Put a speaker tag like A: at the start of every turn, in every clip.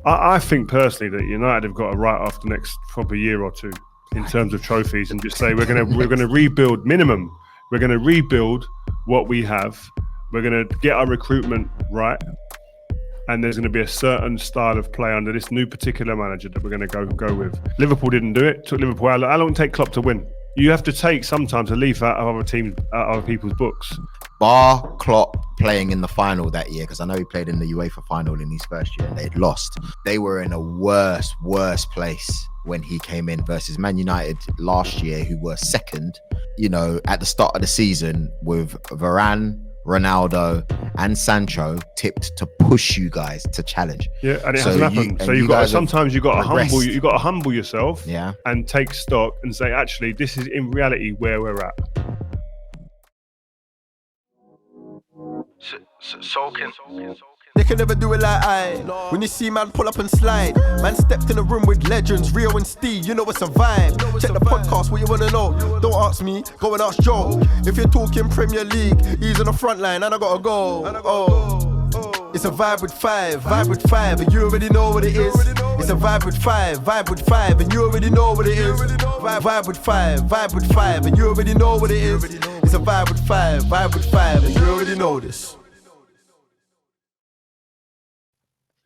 A: I think personally that United have got to write off the next probably year or two in terms of trophies and just say we're gonna rebuild minimum. We're gonna rebuild what we have. We're gonna get our recruitment right, and there's going to be a certain style of play under this new particular manager that we're going to go with. Liverpool didn't do it. Took Liverpool how long did it take Klopp to win? You have to take sometimes a leaf out of other people's books.
B: Bar Klopp playing in the final that year, because I know he played in the UEFA final in his first year and they'd lost. They were in a worse place when he came in versus Man United last year, who were second, at the start of the season with Varane, Ronaldo and Sancho tipped to push you guys to challenge.
A: Yeah, and it hasn't happened. So you got sometimes you got to humble yourself, and take stock and say, actually, this is in reality where we're at.
C: Sokin. They can never do it like I. When you see man pull up and slide, man stepped in a room with legends, Rio and Steve, you know it's a vibe. Check the podcast, what you wanna know? Don't ask me, go and ask Joe. If you're talking Premier League, he's on the front line and I gotta go. It's a vibe with five, and you already know what it is. It's a vibe with five, and you already know what it is. Vibe with five, and you already know what it is. It's a vibe with five, and you already know this.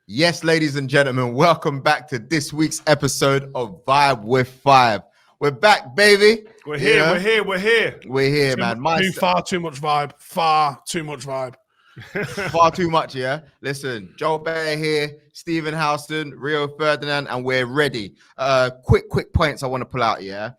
B: Yes, ladies and gentlemen, welcome back to this week's episode of Vibe with Five. We're back, baby.
A: We're here, we're here,
B: man.
D: Far too much vibe. Far too much, yeah? Listen, Joel Beya here, Stephen Howson, Rio Ferdinand, and we're ready. Quick points I want to pull out, yeah?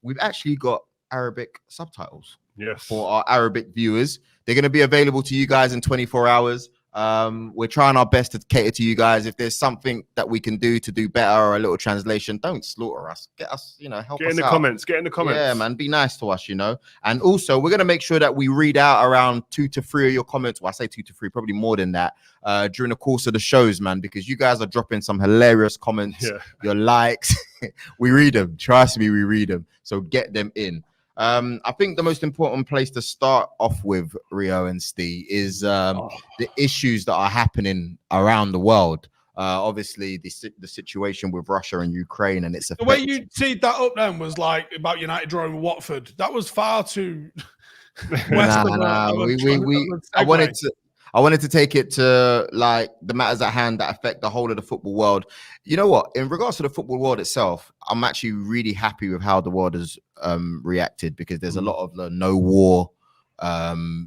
D: We've actually got Arabic subtitles.
A: Yes.
B: For our Arabic viewers. They're going to be available to you guys in 24 hours. We're trying our best to cater to you guys. If there's something that we can do to do better or a little translation, don't slaughter us. Get us, help us out. Get in the comments.
A: Yeah,
B: man, be nice to us, And also, we're going to make sure that we read out around 2 to 3 of your comments. Well, I say 2 to 3, probably more than that, during the course of the shows, man, because you guys are dropping some hilarious comments, your likes. We read them. Trust me, we read them. So get them in. I think the most important place to start off with, Rio and Steve, is the issues that are happening around the world. Obviously, the situation with Russia and Ukraine and its effect.
D: The way you teed that up then was like about United drawing with Watford. That was far too.
B: I wanted to take it to like the matters at hand that affect the whole of the football world. You know what? In regards to the football world itself, I'm actually really happy with how the world has reacted, because there's a lot of the no war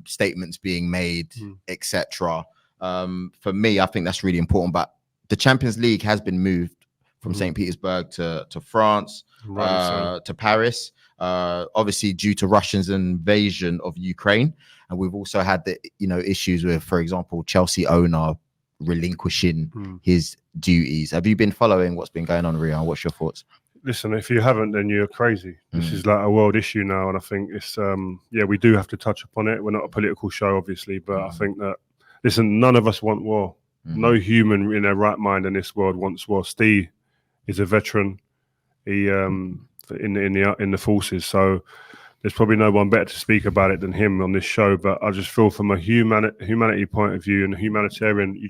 B: statements being made, etc. For me, I think that's really important. But the Champions League has been moved from St. Petersburg to France, to Paris, obviously due to Russia's invasion of Ukraine. And we've also had the issues with, for example, Chelsea owner relinquishing his duties. Have you been following what's been going on, Rio? What's your thoughts?
A: Listen, if you haven't, then you're crazy. This is like a world issue now, and I think it's we do have to touch upon it. We're not a political show, obviously, but I think that, listen, none of us want war. No human in their right mind in this world wants war. Steve is a veteran. He in the forces, so there's probably no one better to speak about it than him on this show. But I just feel from a humanity point of view and a humanitarian,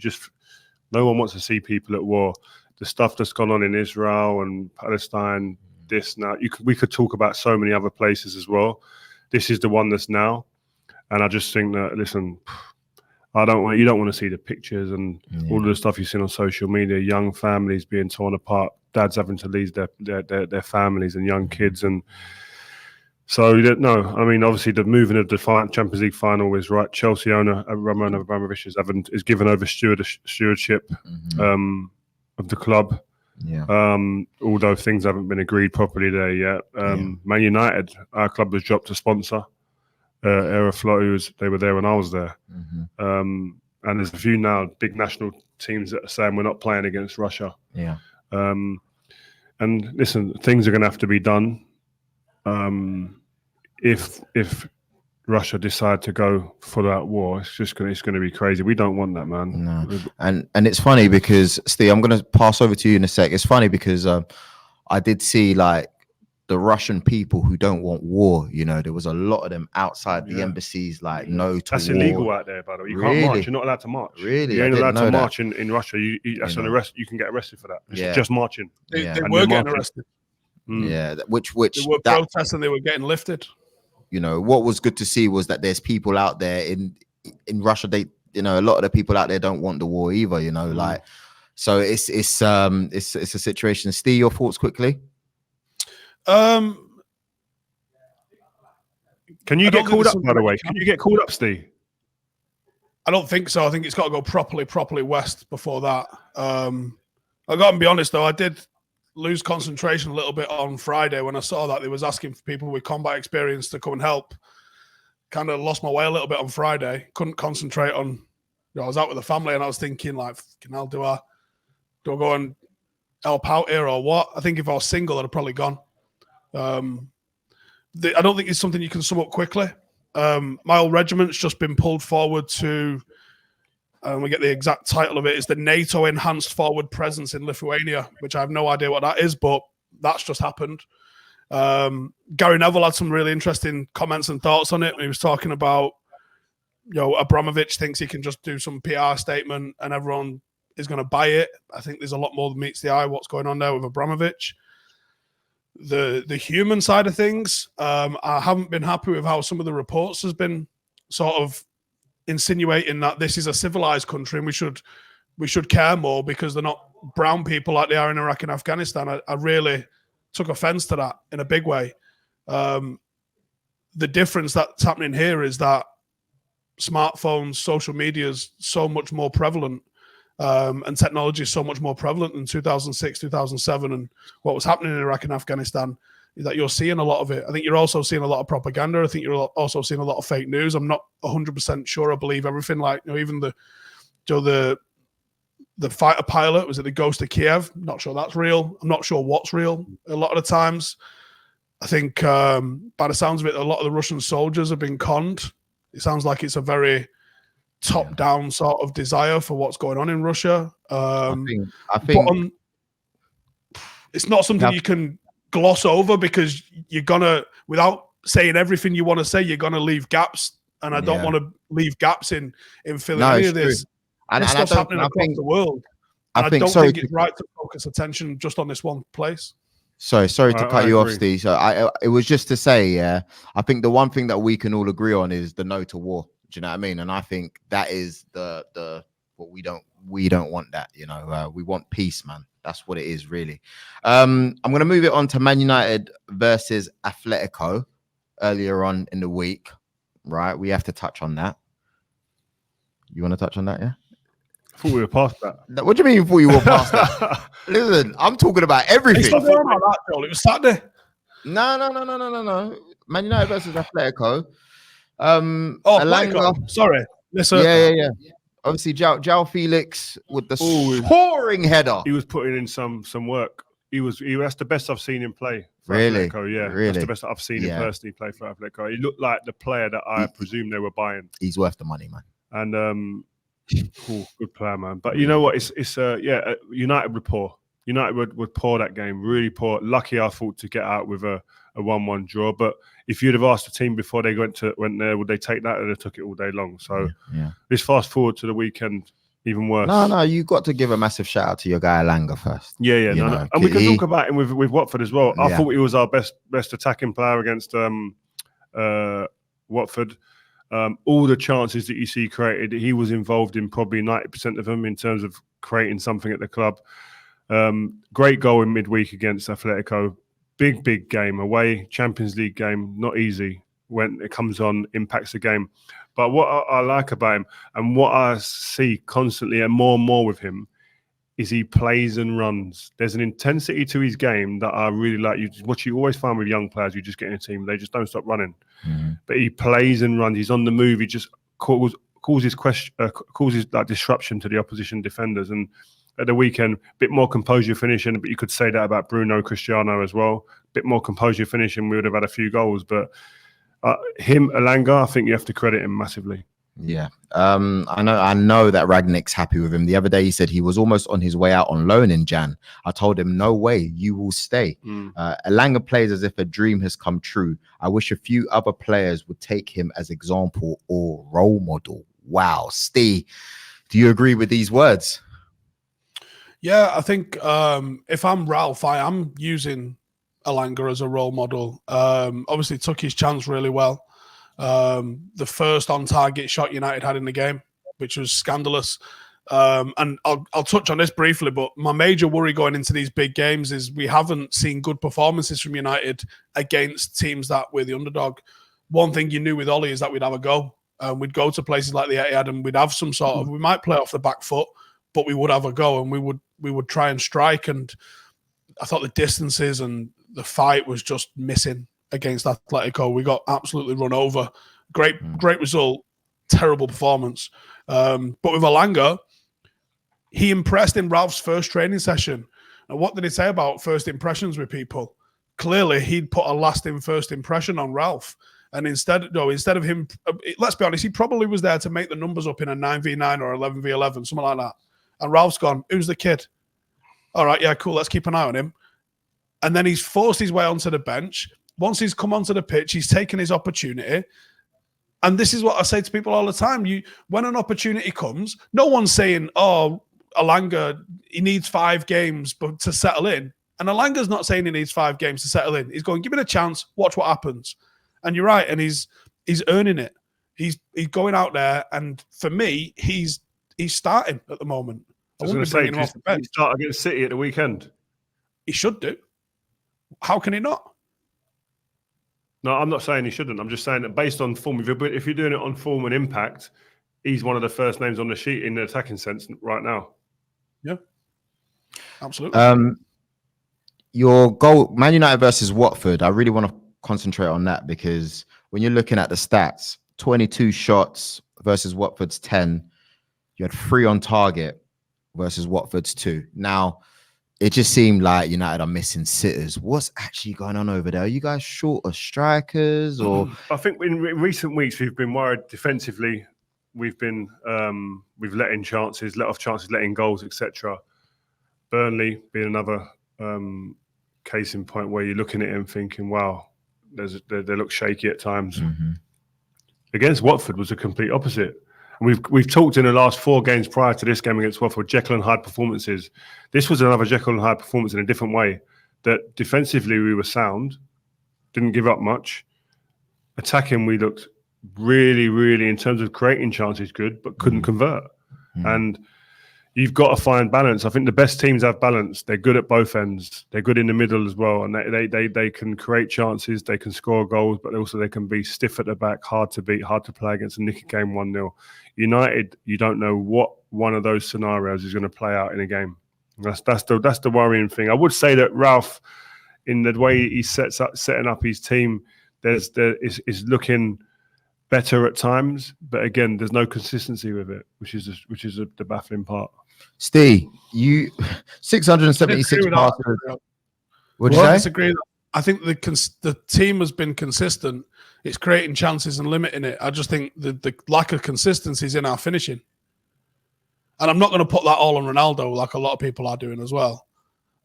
A: no one wants to see people at war. The stuff that's gone on in Israel and Palestine, we could talk about so many other places as well. This is the one that's now. And I just think that, listen, you don't want to see the pictures and all of the stuff you've seen on social media, young families being torn apart, dads having to leave their families and young kids. And so, no, I mean, obviously the moving of the Champions League final is right. Chelsea owner Roman Abramovich is given over stewardship of the club. Although things haven't been agreed properly there yet. Man United, our club was dropped to sponsor Aeroflot. They were there when I was there. And there's a few now big national teams that are saying we're not playing against Russia. And listen, things are going to have to be done. If Russia decide to go for that war, it's going to be crazy. We don't want that, man.
B: No. And it's funny because, Steve, I'm going to pass over to you in a sec. It's funny because I did see like the Russian people who don't want war. You know, there was a lot of them outside the embassies, like no to
A: That's
B: war.
A: illegal out there, by the way. You
B: Really?
A: can't march. You're not allowed to march.
B: Really?
A: You ain't
B: I didn't
A: allowed to
B: know
A: march in Russia. That's an arrest. You can get arrested for that. It's just marching.
E: They
B: And
E: were
A: they're
E: getting
A: marching.
E: arrested.
B: Yeah, which
E: They were protesting. They were getting lifted.
B: You know, what was good to see was that there's people out there in Russia. They, you know, a lot of the people out there don't want the war either. You know, like, so it's a situation. Steve, your thoughts quickly.
A: Can you get called up, by the way? Can you get called up, Steve?
E: I don't think so. I think it's got to go properly west before that. I got to be honest, though. I did lose concentration a little bit on Friday when I saw that they was asking for people with combat experience to come and help. Kind of lost my way a little bit on Friday. Couldn't concentrate on. You know, I was out with the family and I was thinking, like, do I go and help out here or what? I think if I was single, I'd have probably gone. I don't think it's something you can sum up quickly. My old regiment's just been pulled forward to. We get the exact title of it. It's the NATO Enhanced Forward Presence in Lithuania, which I have no idea what that is, but that's just happened. Gary Neville had some really interesting comments and thoughts on it. He was talking about, you know, Abramovich thinks he can just do some PR statement and everyone is going to buy it. I think there's a lot more than meets the eye what's going on there with Abramovich. The human side of things, I haven't been happy with how some of the reports has been sort of insinuating that this is a civilized country and we should care more because they're not brown people like they are in Iraq and Afghanistan. I really took offense to that in a big way. The difference that's happening here is that smartphones, social media is so much more prevalent, and technology is so much more prevalent than 2006, 2007, and what was happening in Iraq and Afghanistan. That you're seeing a lot of it. I think you're also seeing a lot of propaganda. I think you're also seeing a lot of fake news. I'm not 100% sure I believe everything. Like, you know, even the fighter pilot, was it the Ghost of Kiev? Not sure that's real. I'm not sure what's real a lot of the times. I think by the sounds of it, a lot of the Russian soldiers have been conned. It sounds like it's a very top-down sort of desire for what's going on in Russia. I think it's not something you can gloss over because you're gonna, without saying everything you want to say, you're gonna leave gaps, and I don't want to leave gaps in filling any of this. And stuff's happening across the world. And I don't think it's right to focus attention just on this one place.
B: Sorry to cut you off, Steve. So it was just to say, I think the one thing that we can all agree on is the no to war. Do you know what I mean? And I think that is the what we don't want that. You know, we want peace, man. That's what it is, really. I'm going to move it on to Man United versus Atletico earlier on in the week, right? We have to touch on that. You want to touch on that, yeah?
A: I thought we were past that.
B: What do you mean you thought you were past that? Listen, I'm talking about everything.
E: It was Saturday.
B: No. Man United versus Atletico.
E: Atletico. Sorry.
B: Yeah. Obviously, João Felix with the soaring header.
A: He was putting in some work. That's the best I've seen him play for
B: really?
A: Atletico. Yeah,
B: really?
A: That's the best I've seen him personally play for Atletico. He looked like the player that I presume they were buying.
B: He's worth the money, man.
A: And cool, good player, man. But you know what? It's United would pour. United would pour that game, really pour. Lucky, I thought, to get out with a 1-1 draw. But if you'd have asked the team before they went there, would they take that? Or they took it all day long. So let's fast forward to the weekend. Even worse.
B: No, you got to give a massive shout out to your guy Elanga first.
A: Yeah. No. And we can talk about him with Watford as well. I thought he was our best attacking player against Watford. All the chances that you see created, he was involved in probably 90% of them in terms of creating something at the club. Great goal in midweek against Atletico. Big game away, Champions League game, not easy when it comes on, impacts the game. But what I like about him and what I see constantly and more with him is he plays and runs. There's an intensity to his game that I really like. What you always find with young players, you just get in a team, they just don't stop running. But he plays and runs. He's on the move. He just causes like disruption to the opposition defenders. And at the weekend, a bit more composure finishing, but you could say that about Bruno Cristiano as well. A bit more composure finishing, we would have had a few goals. But Elanga, I think you have to credit him massively.
B: Yeah. I know that Rangnick's happy with him. The other day he said he was almost on his way out on loan in Jan. I told him, no way, you will stay. Elanga plays as if a dream has come true. I wish a few other players would take him as example or role model. Wow. Steve, do you agree with these words?
E: Yeah, I think if I'm Ralph, I am using Elanga as a role model. Obviously took his chance really well. The first on-target shot United had in the game, which was scandalous. And I'll touch on this briefly, but my major worry going into these big games is we haven't seen good performances from United against teams that were the underdog. One thing you knew with Ollie is that we'd have a go. We'd go to places like the Etihad and we'd have some sort of, we might play off the back foot, but we would have a go and we would try and strike. And I thought the distances and the fight was just missing against Atletico. We got absolutely run over. Great result, terrible performance. But with Elanga, he impressed in Ralph's first training session. And what did he say about first impressions with people? Clearly, he'd put a lasting first impression on Ralph. And instead of him, let's be honest, he probably was there to make the numbers up in a 9v9 or 11v11, something like that. And Ralph's gone, who's the kid? All right, yeah, cool, let's keep an eye on him. And then he's forced his way onto the bench. Once he's come onto the pitch, he's taken his opportunity. And this is what I say to people all the time. When an opportunity comes, no one's saying, oh, Elanga, he needs 5 games to settle in. And Elanga's not saying he needs 5 games to settle in. He's going, give it a chance, watch what happens. And you're right, and he's earning it. He's going out there, and for me, he's starting at the moment.
A: I was going to say, he start against City at the weekend?
E: He should do. How can he not?
A: No, I'm not saying he shouldn't. I'm just saying that based on form, if you're doing it on form and impact, he's one of the first names on the sheet in the attacking sense right now.
E: Yeah, absolutely.
B: Your goal, Man United versus Watford, I really want to concentrate on that because when you're looking at the stats, 22 shots versus Watford's 10, you had 3 on target versus Watford's 2. Now, it just seemed like United are missing sitters. What's actually going on over there? Are you guys short of strikers? Or
A: I think in recent weeks we've been worried defensively. We've been we've let off chances, letting goals, etc. Burnley being another case in point where you're looking at him thinking, wow, they look shaky at times. Against Watford was a complete opposite. We've talked in the last 4 games prior to this game against Watford, Jekyll and Hyde performances. This was another Jekyll and Hyde performance in a different way. That defensively we were sound, didn't give up much. Attacking, we looked really, really, in terms of creating chances, good, but couldn't convert. And you've got to find balance. I think the best teams have balance. They're good at both ends. They're good in the middle as well, and they can create chances. They can score goals, but also they can be stiff at the back, hard to beat, hard to play against, and nick a game 1-0. United, you don't know what one of those scenarios is going to play out in a game. That's the worrying thing. I would say that Ralph, in the way he setting up his team, is looking better at times, but again, there's no consistency with it, which is the baffling part.
B: Steve, you 676 passes. What did you say?
E: I disagree. I think the team has been consistent. It's creating chances and limiting it. I just think the lack of consistency is in our finishing. And I'm not going to put that all on Ronaldo like a lot of people are doing as well.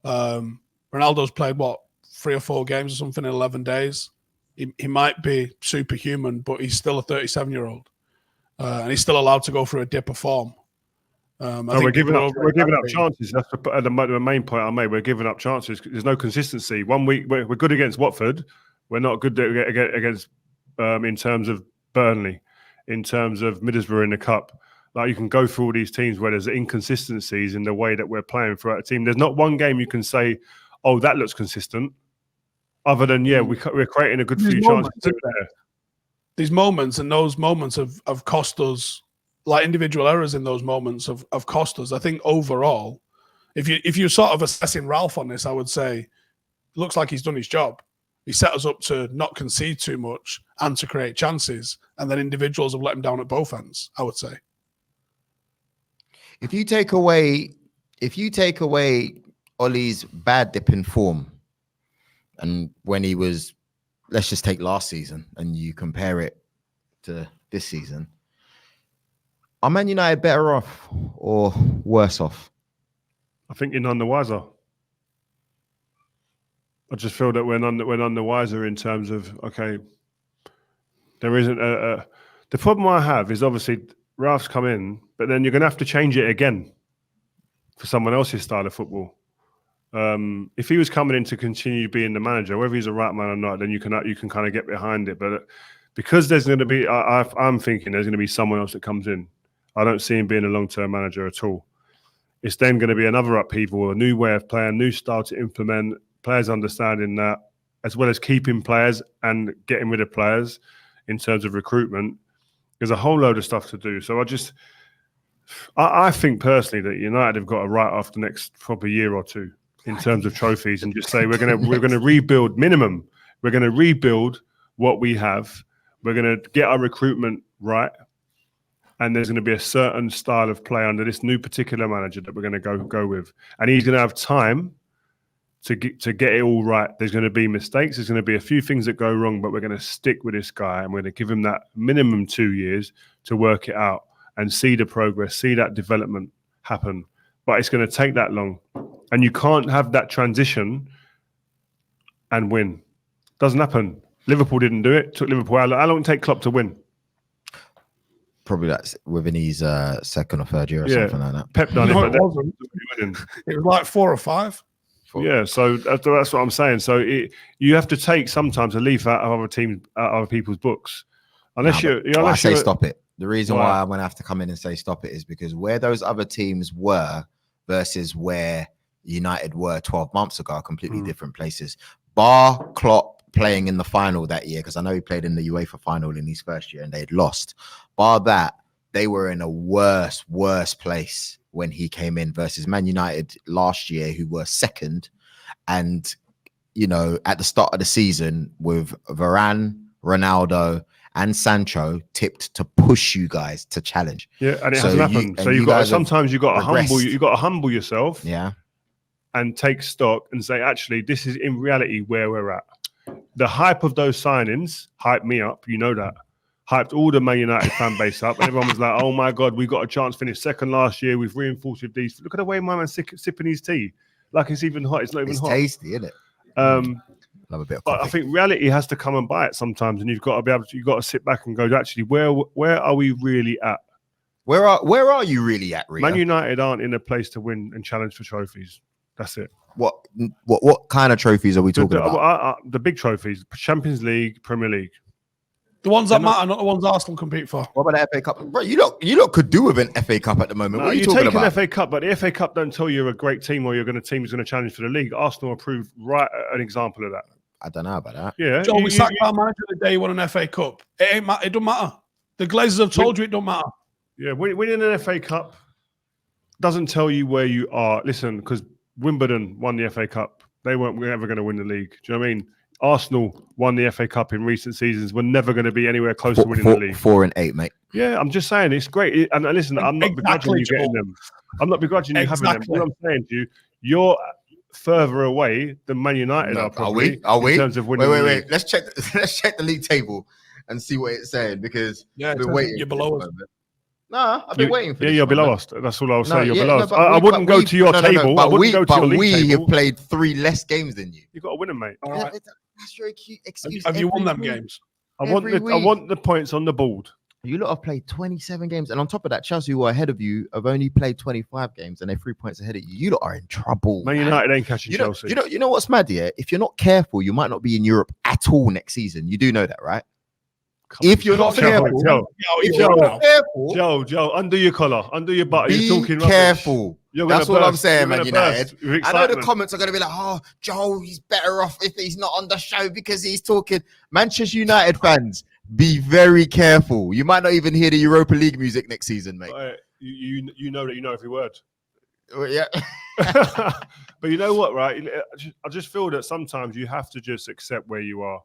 E: Ronaldo's played, 3 or 4 games or something in 11 days. He might be superhuman, but he's still a 37-year-old. And he's still allowed to go through a dip of form.
A: We're giving up chances. That's the main point I made. We're giving up chances. There's no consistency. 1 week we're good against Watford. We're not good against in terms of Burnley, in terms of Middlesbrough in the Cup. Like, you can go through all these teams where there's inconsistencies in the way that we're playing throughout a team. There's not one game you can say, oh, that looks consistent. Other than, we're creating a good few chances there.
E: These moments and those moments have cost us, like individual errors in those moments have cost us. I think overall, if you're sort of assessing Ralph on this, I would say, it looks like he's done his job. He set us up to not concede too much and to create chances, and then individuals have let him down at both ends, I would say.
B: If you take away Ollie's bad dip in form, and when he was, let's just take last season and you compare it to this season, Are Man United better off or worse off?
A: I think you're none the wiser. I just feel that we're none the wiser in terms of, okay, there isn't the problem I have is obviously Ralph's come in, but then you're going to have to change it again for someone else's style of football. If he was coming in to continue being the manager, whether he's a right man or not, then you can kind of get behind it. But because there's going to be, I'm thinking there's going to be someone else that comes in. I don't see him being a long-term manager at all. It's then going to be another upheaval, a new way of playing, new style to implement, players understanding that, as well as keeping players and getting rid of players in terms of recruitment. There's a whole load of stuff to do. So I think personally that United have got to write off the next probably year or two in terms of trophies and just say we're going to rebuild minimum. We're going to rebuild what we have. We're going to get our recruitment right. And there's going to be a certain style of play under this new particular manager that we're going to go with. And he's going to have time to get it all right. There's going to be mistakes. There's going to be a few things that go wrong, but we're going to stick with this guy and we're going to give him that minimum 2 years to work it out and see the progress, see that development happen. But it's going to take that long. And you can't have that transition and win. Doesn't happen. Liverpool didn't do it. Took Liverpool. How long did it take Klopp to win?
B: Probably that's within his second or third year or something like that.
A: Pep done
E: No,
A: it,
E: it wasn't. It was like 4 or 5.
A: Yeah, so that's what I'm saying. So you have to take sometimes a leaf out of other people's books, unless
B: I say stop it. The reason why I'm going to have to come in and say stop it is because where those other teams were versus where United were 12 months ago are completely different places. Bar Klopp playing in the final that year, because I know he played in the UEFA final in his first year and they'd lost. Bar that, they were in a worse place when he came in versus Man United last year, who were second. And, you know, at the start of the season with Varane, Ronaldo and Sancho tipped to push you guys to challenge.
A: Yeah, and it hasn't happened. So sometimes you got to humble yourself.
B: Yeah.
A: And take stock and say, actually, this is in reality where we're at. The hype of those signings hyped me up. You know that. Hyped all the Man United fan base up. And everyone was like, oh my God, we got a chance to finish second last year. We've reinforced with these. Look at the way my man's sipping his tea. Like it's even hot. It's not even hot.
B: It's tasty, isn't it? Love a bit of
A: but
B: coffee.
A: I think reality has to come and buy it sometimes. And you've got to sit back and go, actually, where are we really at?
B: Where are you really at, Rio?
A: Man United aren't in a place to win and challenge for trophies. That's it.
B: What kind of trophies are we talking about?
A: The big trophies, Champions League, Premier League.
E: The ones that matter, not the ones Arsenal compete for.
B: What about the FA Cup? Bro, you lot could do with an FA Cup at the moment. What are you talking about?
A: An FA Cup, but the FA Cup don't tell you you're a great team or team who's going to challenge for the league. Arsenal approved an example of that.
B: I don't know about that.
A: Yeah.
E: Joe, we sacked our manager the day he won an FA Cup. It don't matter. The Glazers have told you it don't matter.
A: Yeah, winning an FA Cup doesn't tell you where you are. Listen, because Wimbledon won the FA Cup. They weren't ever going to win the league. Do you know what I mean? Arsenal won the FA Cup in recent seasons. We're never going to be anywhere close to winning the league.
B: 4 and 8, mate.
A: Yeah, I'm just saying it's great. And listen, I'm not begrudging you getting them. I'm not begrudging you having them. What I'm saying to you, you're further away than Man United are probably.
B: Are we?
A: In terms of winning the league.
B: Let's check the league table and see what it's saying because
E: we're waiting. You're below us.
B: No, I've been waiting for
A: you're below us. That's all I'll say. You're below us. I wouldn't go to your table.
B: But we have played 3 less games than you.
A: You've got to win them, mate.
E: All right.
B: That's your excuse.
E: Have you won them games?
A: I want the points on the board.
B: You lot have played 27 games. And on top of that, Chelsea, who are ahead of you, have only played 25 games and they're 3 points ahead of you. You lot are in trouble.
A: Man United ain't catching Chelsea.
B: You know what's mad, yeah? If you're not careful, you might not be in Europe at all next season. You do know that, right? If you're not careful,
A: Joe, undo your collar, undo your butt.
B: Be
A: you're talking
B: careful.
A: That's
B: what I'm saying, man. United.
A: I
B: know the comments are going to be like, "Oh, Joe, he's better off if he's not on the show because he's talking." Manchester United fans, be very careful. You might not even hear the Europa League music next season, mate.
A: You know that you know every word.
B: Yeah.
A: But you know what, right? I just feel that sometimes you have to just accept where you are.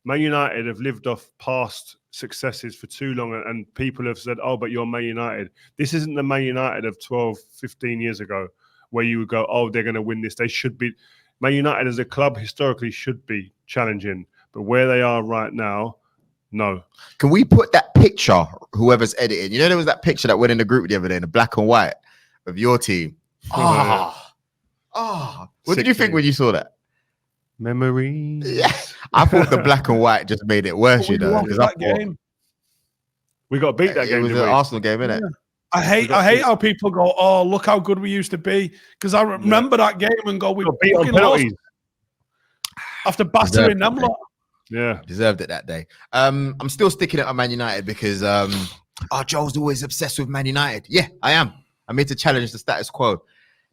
A: Man United have lived off past successes for too long, and people have said, oh, but you're Man United. This isn't the Man United of 12, 15 years ago, where you would go, oh, they're going to win this. They should be. Man United as a club historically should be challenging. But where they are right now, No.
B: Can we put that picture, whoever's editing? You know, there was that picture that went in the group the other day, in the black and white of your team. What did you think when you saw that?
A: Memories.
B: Yeah, I thought the black and white just made it worse. You know,
E: lost that game.
A: We got beat that game.
B: It was an Arsenal game, innit?
E: Yeah. I hate how people go, oh, look how good we used to be. Because I remember that game and go, we
A: got beat on penalties
E: after battering them lot.
A: Yeah,
B: deserved it that day. I'm still sticking it on Man United because Joel's always obsessed with Man United. Yeah, I am. I'm here to challenge the status quo.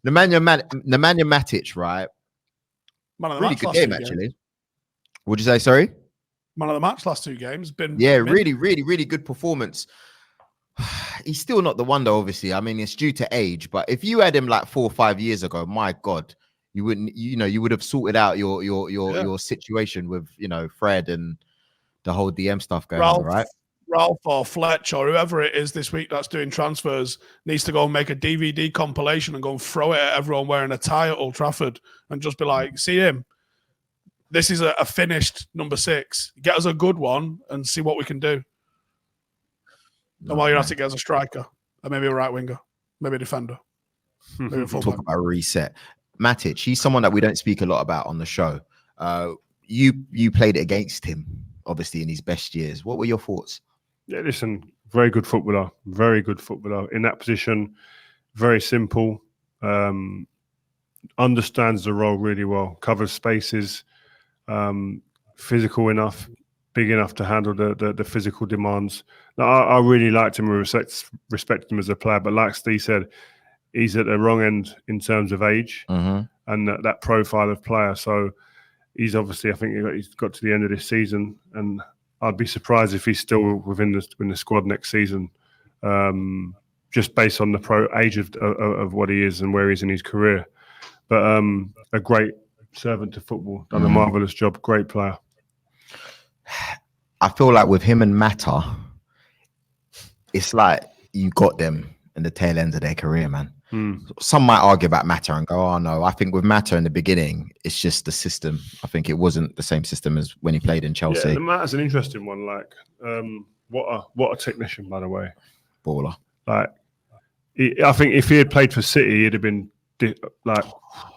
B: Nemanja Matic, right?
E: Man of the
B: really
E: match
B: good game, actually. Would you say? Sorry.
E: Man of the match last 2 games. Been
B: really good performance. He's still not the wonder, obviously. I mean, it's due to age, but if you had him like 4 or 5 years ago, my God, you wouldn't. You would have sorted out your situation with Fred and the whole DM stuff going on, right?
E: Ralph or Fletch or whoever it is this week that's doing transfers needs to go and make a DVD compilation and go and throw it at everyone wearing a tie at Old Trafford and just be like, see him. This is a finished number 6. Get us a good one and see what we can do. And while you're at it, get us a striker, and maybe a right winger, maybe a defender. Maybe a
B: Talk about reset. Matic, he's someone that we don't speak a lot about on the show. You played against him, obviously, in his best years. What were your thoughts?
A: Yeah, listen, very good footballer in that position. Very simple, understands the role really well, covers spaces, physical enough, big enough to handle the physical demands. Now, I really liked him and respect him as a player, but like Steve said, he's at the wrong end in terms of age and that profile of player. So he's obviously, I think he's got to the end of this season, and I'd be surprised if he's still within the squad next season, just based on the age of what he is and where he's in his career. But a great servant to football, done a marvellous job, great player.
B: I feel like with him and Mata, it's like you got them in the tail ends of their career, man. Some might argue about Mata and go, oh no, I think with Mata in the beginning, it's just the system. I think it wasn't the same system as when he played in Chelsea.
A: Yeah, Mata's an interesting one. Like, what a technician, by the way.
B: Baller.
A: Like, I think if he had played for City, he'd have been like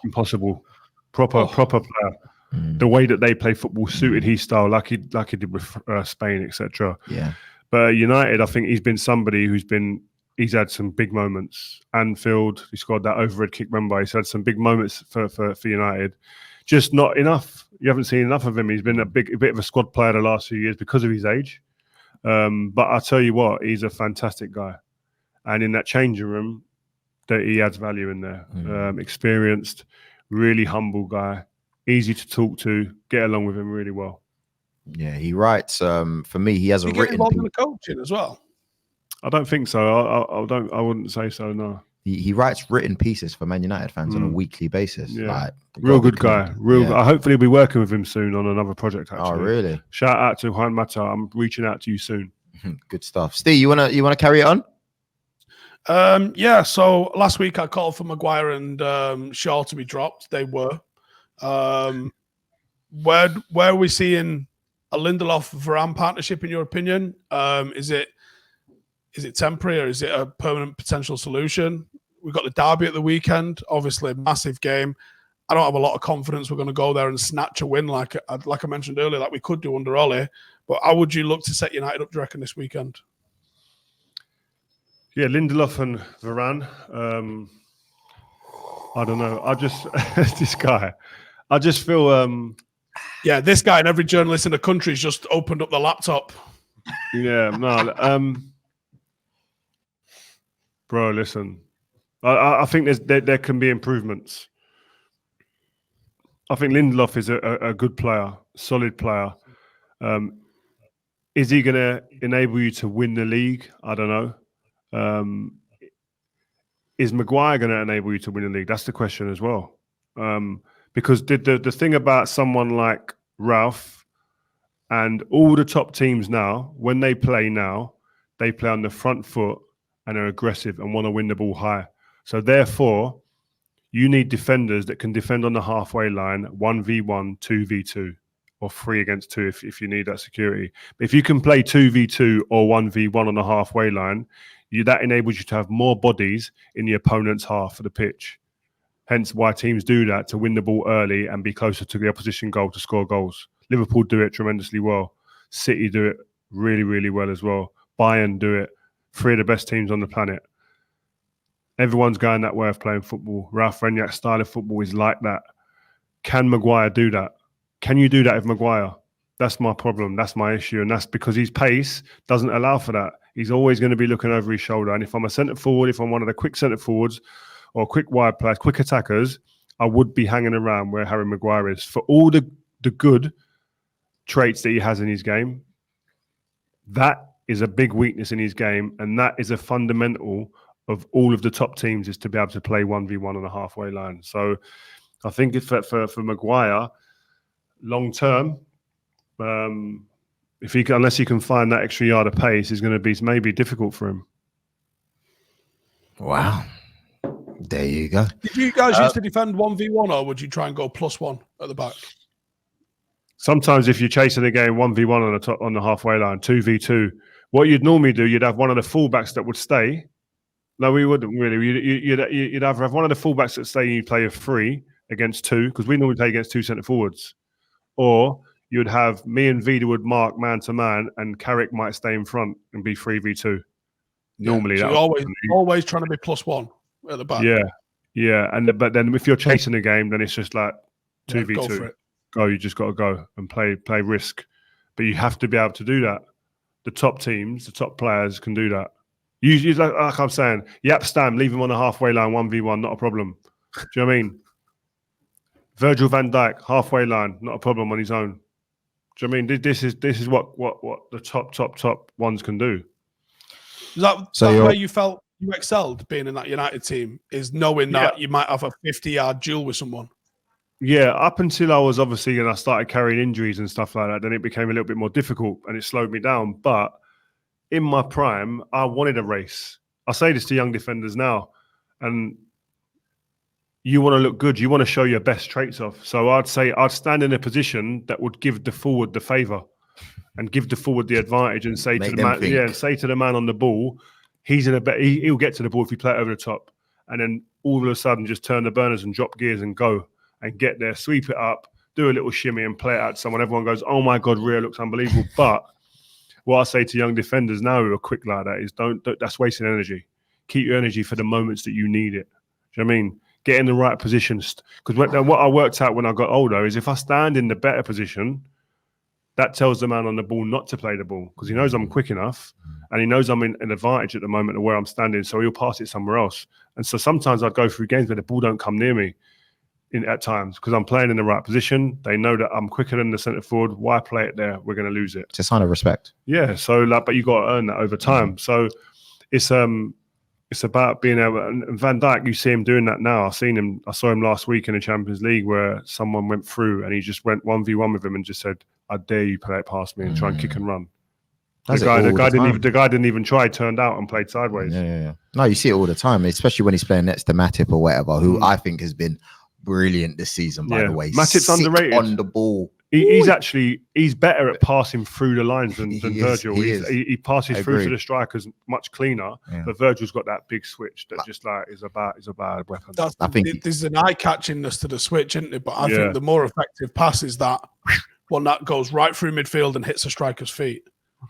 A: impossible. Proper player. The way that they play football suited his style, like he did with Spain, etc.
B: Yeah.
A: But United, I think he's been somebody he's had some big moments. Anfield, he scored that overhead kick. Remember, he's had some big moments for United. Just not enough. You haven't seen enough of him. He's been a bit of a squad player the last few years because of his age. But I'll tell you what, he's a fantastic guy. And in that changing room, that he adds value in there. Experienced, really humble guy, easy to talk to, get along with him really well.
B: Yeah, he writes. For me, he has a written.
E: Involved in the coaching as well.
A: I don't think so. I wouldn't say so. No.
B: He writes written pieces for Man United fans on a weekly basis.
A: Yeah.
B: Like,
A: real good guy. Hopefully, we'll be working with him soon on another project. Actually.
B: Oh, really?
A: Shout out to Juan Mata. I'm reaching out to you soon.
B: Good stuff. Steve, you wanna carry it on?
E: Yeah. So last week I called for Maguire and Shaw to be dropped. They were. Where are we seeing a Lindelof-Varane partnership in your opinion? Is it temporary or is it a permanent potential solution? We've got the derby at the weekend, obviously a massive game. I don't have a lot of confidence we're going to go there and snatch a win like I mentioned earlier, like we could do under Ole. But how would you look to set United up, do you reckon, this weekend?
A: Yeah, Lindelof and Varane. I don't know. I just this guy. I just feel.
E: Yeah, this guy and every journalist in the country's just opened up the laptop.
A: Yeah, no. Bro, listen. I think there can be improvements. I think Lindelof is a good player, solid player. Is he going to enable you to win the league? I don't know. Is Maguire going to enable you to win the league? That's the question as well. Because the thing about someone like Ralph and all the top teams now, when they play on the front foot and are aggressive and want to win the ball high. So therefore, you need defenders that can defend on the halfway line, 1v1, 2v2, or 3 against 2 if you need that security. But if you can play 2v2 or 1v1 on the halfway line, that enables you to have more bodies in the opponent's half of the pitch. Hence why teams do that, to win the ball early and be closer to the opposition goal to score goals. Liverpool do it tremendously well. City do it really, really well as well. Bayern do it. 3 of the best teams on the planet. Everyone's going that way of playing football. Ralph Rangnick's style of football is like that. Can Maguire do that? Can you do that with Maguire? That's my problem. That's my issue. And that's because his pace doesn't allow for that. He's always going to be looking over his shoulder. And if I'm a centre forward, if I'm one of the quick centre forwards or quick wide players, quick attackers, I would be hanging around where Harry Maguire is. For all the good traits that he has in his game, that is a big weakness in his game. And that is a fundamental of all of the top teams, is to be able to play 1v1 on the halfway line. So I think for Maguire, long term, unless he can find that extra yard of pace, is going to be maybe difficult for him.
B: Wow. There you go.
E: Did you guys used to defend 1v1, or would you try and go +1 at the back?
A: Sometimes if you're chasing a game 1v1 on the halfway line, 2v2, what you'd normally do, you'd have one of the fullbacks that would stay. No, we wouldn't really. You'd either have one of the fullbacks that stay and you'd play a 3 against 2, because we normally play against 2 centre forwards. Or you'd have me and Vida would mark man to man, and Carrick might stay in front and be 3v2. Normally,
E: so you're always trying to be +1 at the back.
A: Yeah. But then if you're chasing a game, then it's just like 2v2. Go, you just got to go and play risk. But you have to be able to do that. The top teams, the top players can do that. You like I'm saying, Yap Stam, leave him on the halfway line, 1v1, not a problem. Do you know what I mean? Virgil van Dijk, halfway line, not a problem on his own. Do you know what I mean? This is what the top ones can do.
E: Is that where you felt you excelled being in that United team, is knowing that you might have a 50-yard duel with someone? Yeah,
A: up until I was obviously, and I started carrying injuries and stuff like that, then it became a little bit more difficult and it slowed me down. But in my prime, I wanted a race. I say this to young defenders now, and you want to look good. You want to show your best traits off. So I'd say I'd stand in a position that would give the forward the favour and give the forward the advantage, and say to the man, say to the man on the ball, he's in a better. He'll get to the ball if you play it over the top, and then all of a sudden just turn the burners and drop gears and go and get there, sweep it up, do a little shimmy and play it out to someone. Everyone goes, "Oh my God, Rio looks unbelievable." But what I say to young defenders now who are quick like that is don't that's wasting energy. Keep your energy for the moments that you need it. Do you know what I mean? Get in the right positions. Because what I worked out when I got older is if I stand in the better position, that tells the man on the ball not to play the ball, because he knows I'm quick enough and he knows I'm in an advantage at the moment of where I'm standing, so he'll pass it somewhere else. And so sometimes I'd go through games where the ball don't come near me at times because I'm playing in the right position. They know that I'm quicker than the centre forward. Why play it there? We're going to lose it.
B: It's a sign of respect.
A: Yeah. So but you got to earn that over time. So it's about being able. And Van Dijk, you see him doing that now. I saw him last week in the Champions League where someone went through and he just went 1v1 with him and just said, "I dare you play it past me and try and kick and run." The guy didn't even try. Turned out and played sideways.
B: Yeah. No, you see it all the time, especially when he's playing next to Matip or whatever, who I think has been brilliant this season. By the way,
A: Matip's underrated
B: on the ball.
A: He's better at passing through the lines than Virgil. He passes through to the strikers much cleaner. Yeah. But Virgil's got that big switch that just like is a bad weapon.
E: I think there's an eye-catchingness to the switch, isn't it? But I think the more effective pass is that one that goes right through midfield and hits a striker's feet.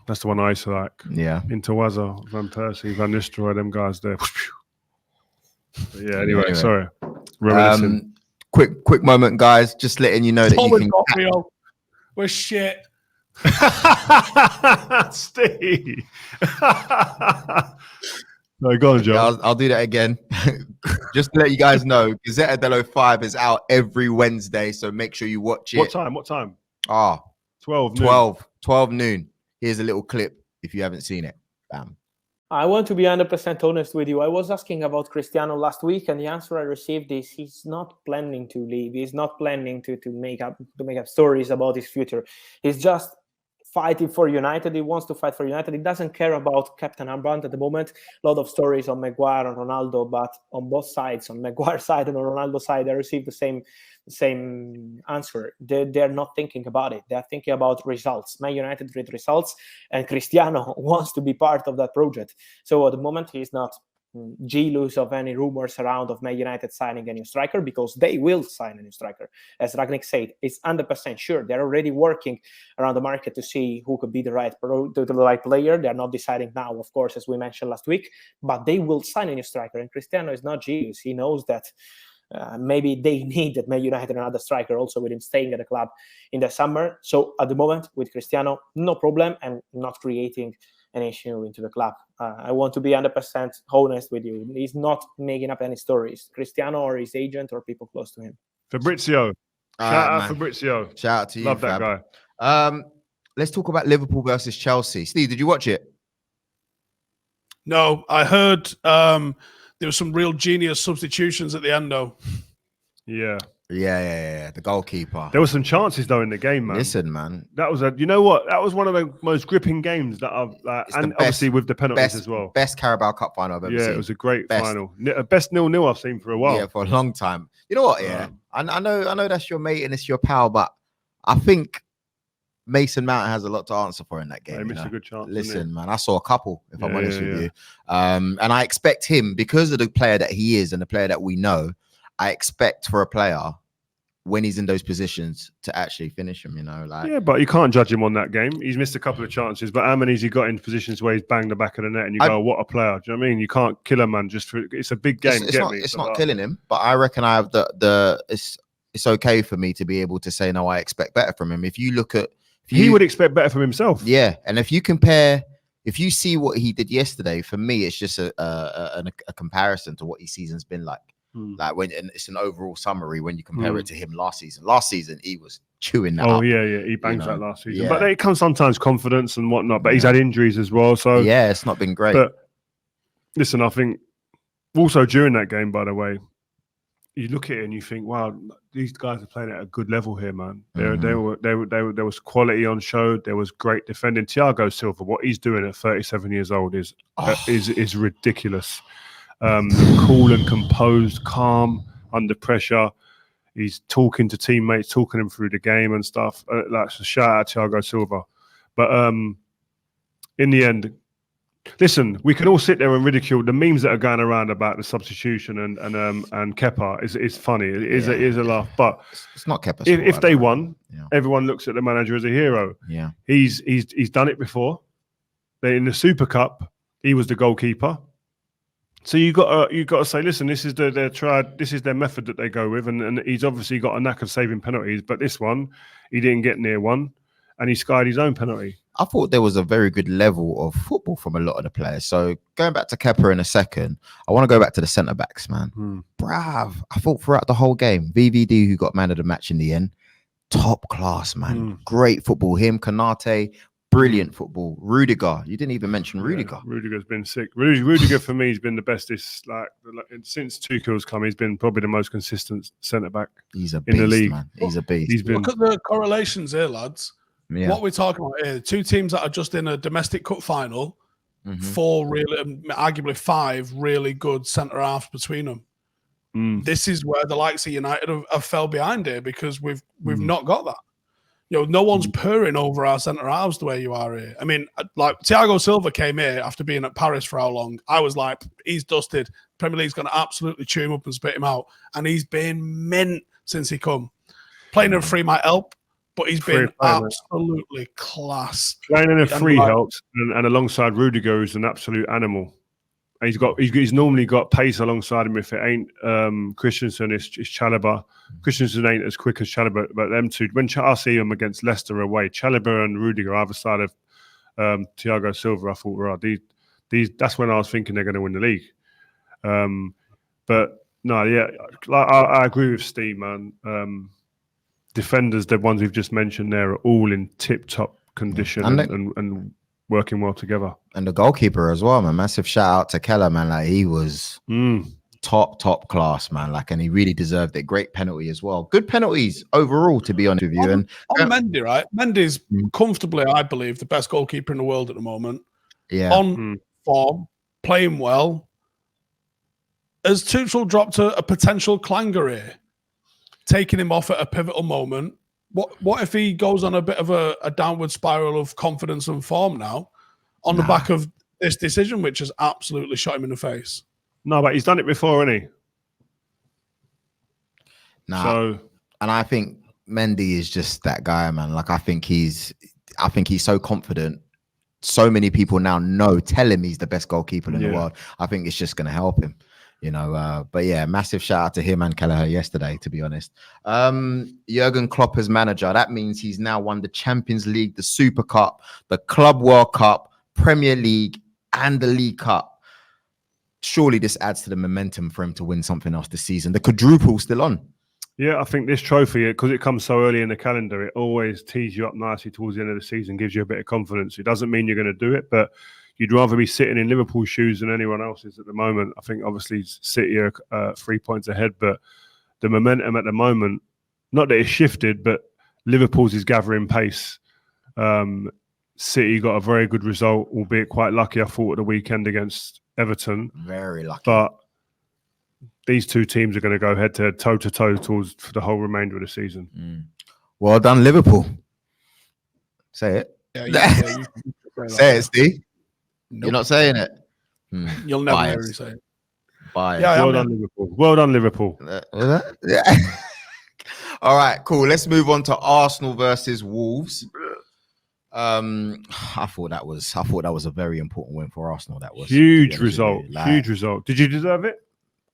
A: That's the one I used to like.
B: Yeah.
A: Into Wazza, Van Persie, Van Nistelrooy, them guys there. But yeah, anyway, sorry.
B: Quick moment, guys. Just letting you know that you can.
E: We're shit.
A: Steve. No, go on, Joe.
B: I'll do that again. Just to let you guys know, Gazetta Dello 5 is out every Wednesday, so make sure you watch it.
A: What time?
B: 12 noon. Here's a little clip if you haven't seen it. Bam.
F: I want to be 100% honest with you. I was asking about Cristiano last week, and the answer I received is he's not planning to leave. He's not planning to make up stories about his future. He's just fighting for United. He wants to fight for United. He doesn't care about Captain Armband at the moment. A lot of stories on Maguire and Ronaldo, but on both sides, on Maguire's side and on Ronaldo's side, they received the same answer. They're not thinking about it. They're thinking about results. Man United need results, and Cristiano wants to be part of that project. So at the moment, he's not jealous of any rumors around of Man United signing a new striker, because they will sign a new striker. As Rangnick said, it's 100% sure. They're already working around the market to see who could be the right player. They're not deciding now, of course, as we mentioned last week, but they will sign a new striker. And Cristiano is not jealous. He knows that maybe they need at Man United another striker, also with him staying at the club in the summer. So at the moment, with Cristiano, no problem, and not creating an issue into the club. I want to be 100% honest with you. He's not making up any stories. Cristiano or his agent or people close to him.
A: Fabrizio. Shout out Fabrizio.
B: Shout out to you.
A: Love that guy.
B: Let's talk about Liverpool versus Chelsea. Steve, did you watch it?
E: No, I heard there were some real genius substitutions at the end, though.
A: Yeah.
B: Yeah. The goalkeeper.
A: There were some chances though in the game, man.
B: Listen, man.
A: That was you know what? That was one of the most gripping games that I've, and obviously with the penalties as well.
B: Best Carabao Cup final I've ever seen.
A: Yeah, it was a great final. Best 0-0 I've seen for a while.
B: Yeah, for a long time. You know what? Yeah, I know that's your mate and it's your pal, but I think Mason Mount has a lot to answer for in that game.
A: He missed a good chance.
B: Listen, man, I saw a couple, if I'm honest with you. And I expect him, because of the player that he is and the player that we know, I expect for a player when he's in those positions to actually finish him,
A: Yeah, but you can't judge him on that game. He's missed a couple of chances, but how many has he got in positions where he's banged the back of the net and you go, what a player. Do you know what I mean? You can't kill a man just for, it's a big game.
B: It's not killing him, but I reckon I have it's okay for me to be able to say, no, I expect better from him. If you look at,
A: he would expect better from himself.
B: Yeah. And if you see what he did yesterday, for me, it's just a comparison to what his season's been like. Like and it's an overall summary when you compare it to him last season. Last season, he was chewing that up.
A: He bangs that last season. But it comes sometimes confidence and whatnot. But he's had injuries as well. So
B: yeah, it's not been great.
A: But listen, I think also during that game, by the way, you look at it and you think, wow, these guys are playing at a good level here, man. There was quality on show. There was great defending. Thiago Silva, what he's doing at 37 years old is ridiculous. Cool and composed, calm under pressure. He's talking to teammates, talking them through the game and stuff. So shout out Thiago Silva. But in the end, listen, we can all sit there and ridicule the memes that are going around about the substitution and Kepa. Is funny. It is a laugh. But
B: it's not Kepa.
A: If they won, everyone looks at the manager as a hero.
B: Yeah,
A: he's done it before. In the Super Cup, he was the goalkeeper. So you got to say, listen, this is their method that they go with, and he's obviously got a knack of saving penalties. But this one, he didn't get near one, and he skied his own penalty.
B: I thought there was a very good level of football from a lot of the players. So going back to Kepa in a second, I want to go back to the centre backs, man. Brav! I thought throughout the whole game, VVD, who got man of the match in the end, top class, man. Great football. Him, Konate. Brilliant football. Rudiger. You didn't even mention Rudiger.
A: Rudiger's been sick. Rudiger for me has been the best. Since Tuchel's come, he's been probably the most consistent centre back.
B: He's a beast, in the league. Man. He's a beast.
E: Look at the correlations here, lads. Yeah. What we're talking about here: two teams that are just in a domestic cup final. Arguably five really good centre halves between them. This is where the likes of United have fell behind here, because we've not got that. No one's purring over our centre halves the way you are here. I mean, like Thiago Silva came here after being at Paris for how long? I was like, he's dusted. Premier League's going to absolutely chew him up and spit him out. And he's been mint since he come. Playing in a free might help, but he's been absolutely class.
A: Playing in a free helps, and alongside Rudiger, who's an absolute animal. And he's normally got pace alongside him. If it ain't Christensen, it's Chalobah. Christensen ain't as quick as Chalobah, but them two. When I see them against Leicester away, Chalobah and Rudiger either side of Thiago Silva, I thought, these. That's when I was thinking they're going to win the league. But no, yeah, I agree with Steve, man. Defenders, the ones we've just mentioned, there are all in tip-top condition and working well together.
B: And the goalkeeper as well, man. Massive shout out to Keller, man. Like he was top class, man. Like, and he really deserved it. Great penalty as well. Good penalties overall, to be honest with you.
E: On Mendy, right? Mendy's comfortably, I believe, the best goalkeeper in the world at the moment.
B: Yeah.
E: On form, playing well. Has Tuchel dropped a potential clanger here, taking him off at a pivotal moment? What if he goes on a bit of a downward spiral of confidence and form now on the back of this decision, which has absolutely shot him in the face?
A: No, but he's done it before, hasn't he?
B: So, and I think Mendy is just that guy, man. Like, I think he's so confident. So many people now tell him he's the best goalkeeper in the world. I think it's just going to help him, you know. But yeah, massive shout out to him and Kelleher yesterday, to be honest. Jurgen Klopp as manager. That means he's now won the Champions League, the Super Cup, the Club World Cup, Premier League, and the League Cup. Surely this adds to the momentum for him to win something else this season. The quadruple still on.
A: Yeah, I think this trophy, because it comes so early in the calendar, it always tees you up nicely towards the end of the season, gives you a bit of confidence. It doesn't mean you're going to do it, but you'd rather be sitting in Liverpool's shoes than anyone else's at the moment. I think obviously City are 3 points ahead, but the momentum at the moment, not that it's shifted, but Liverpool's is gathering pace. City got a very good result, albeit quite lucky, I thought, at the weekend against Everton.
B: Very lucky.
A: But these two teams are going to go head-to-head, toe-to-toe for the whole remainder of the season.
B: Well done, Liverpool. Say it.
E: Yeah,
B: say it, Steve.
E: Nope.
B: You're not saying it.
E: You'll never hear me say it.
B: Yeah,
A: well done, Liverpool. Well done, Liverpool.
B: Yeah. All right, cool. Let's move on to Arsenal versus Wolves. I thought that was a very important win for Arsenal. That was
A: huge result. Huge result. Did you deserve it?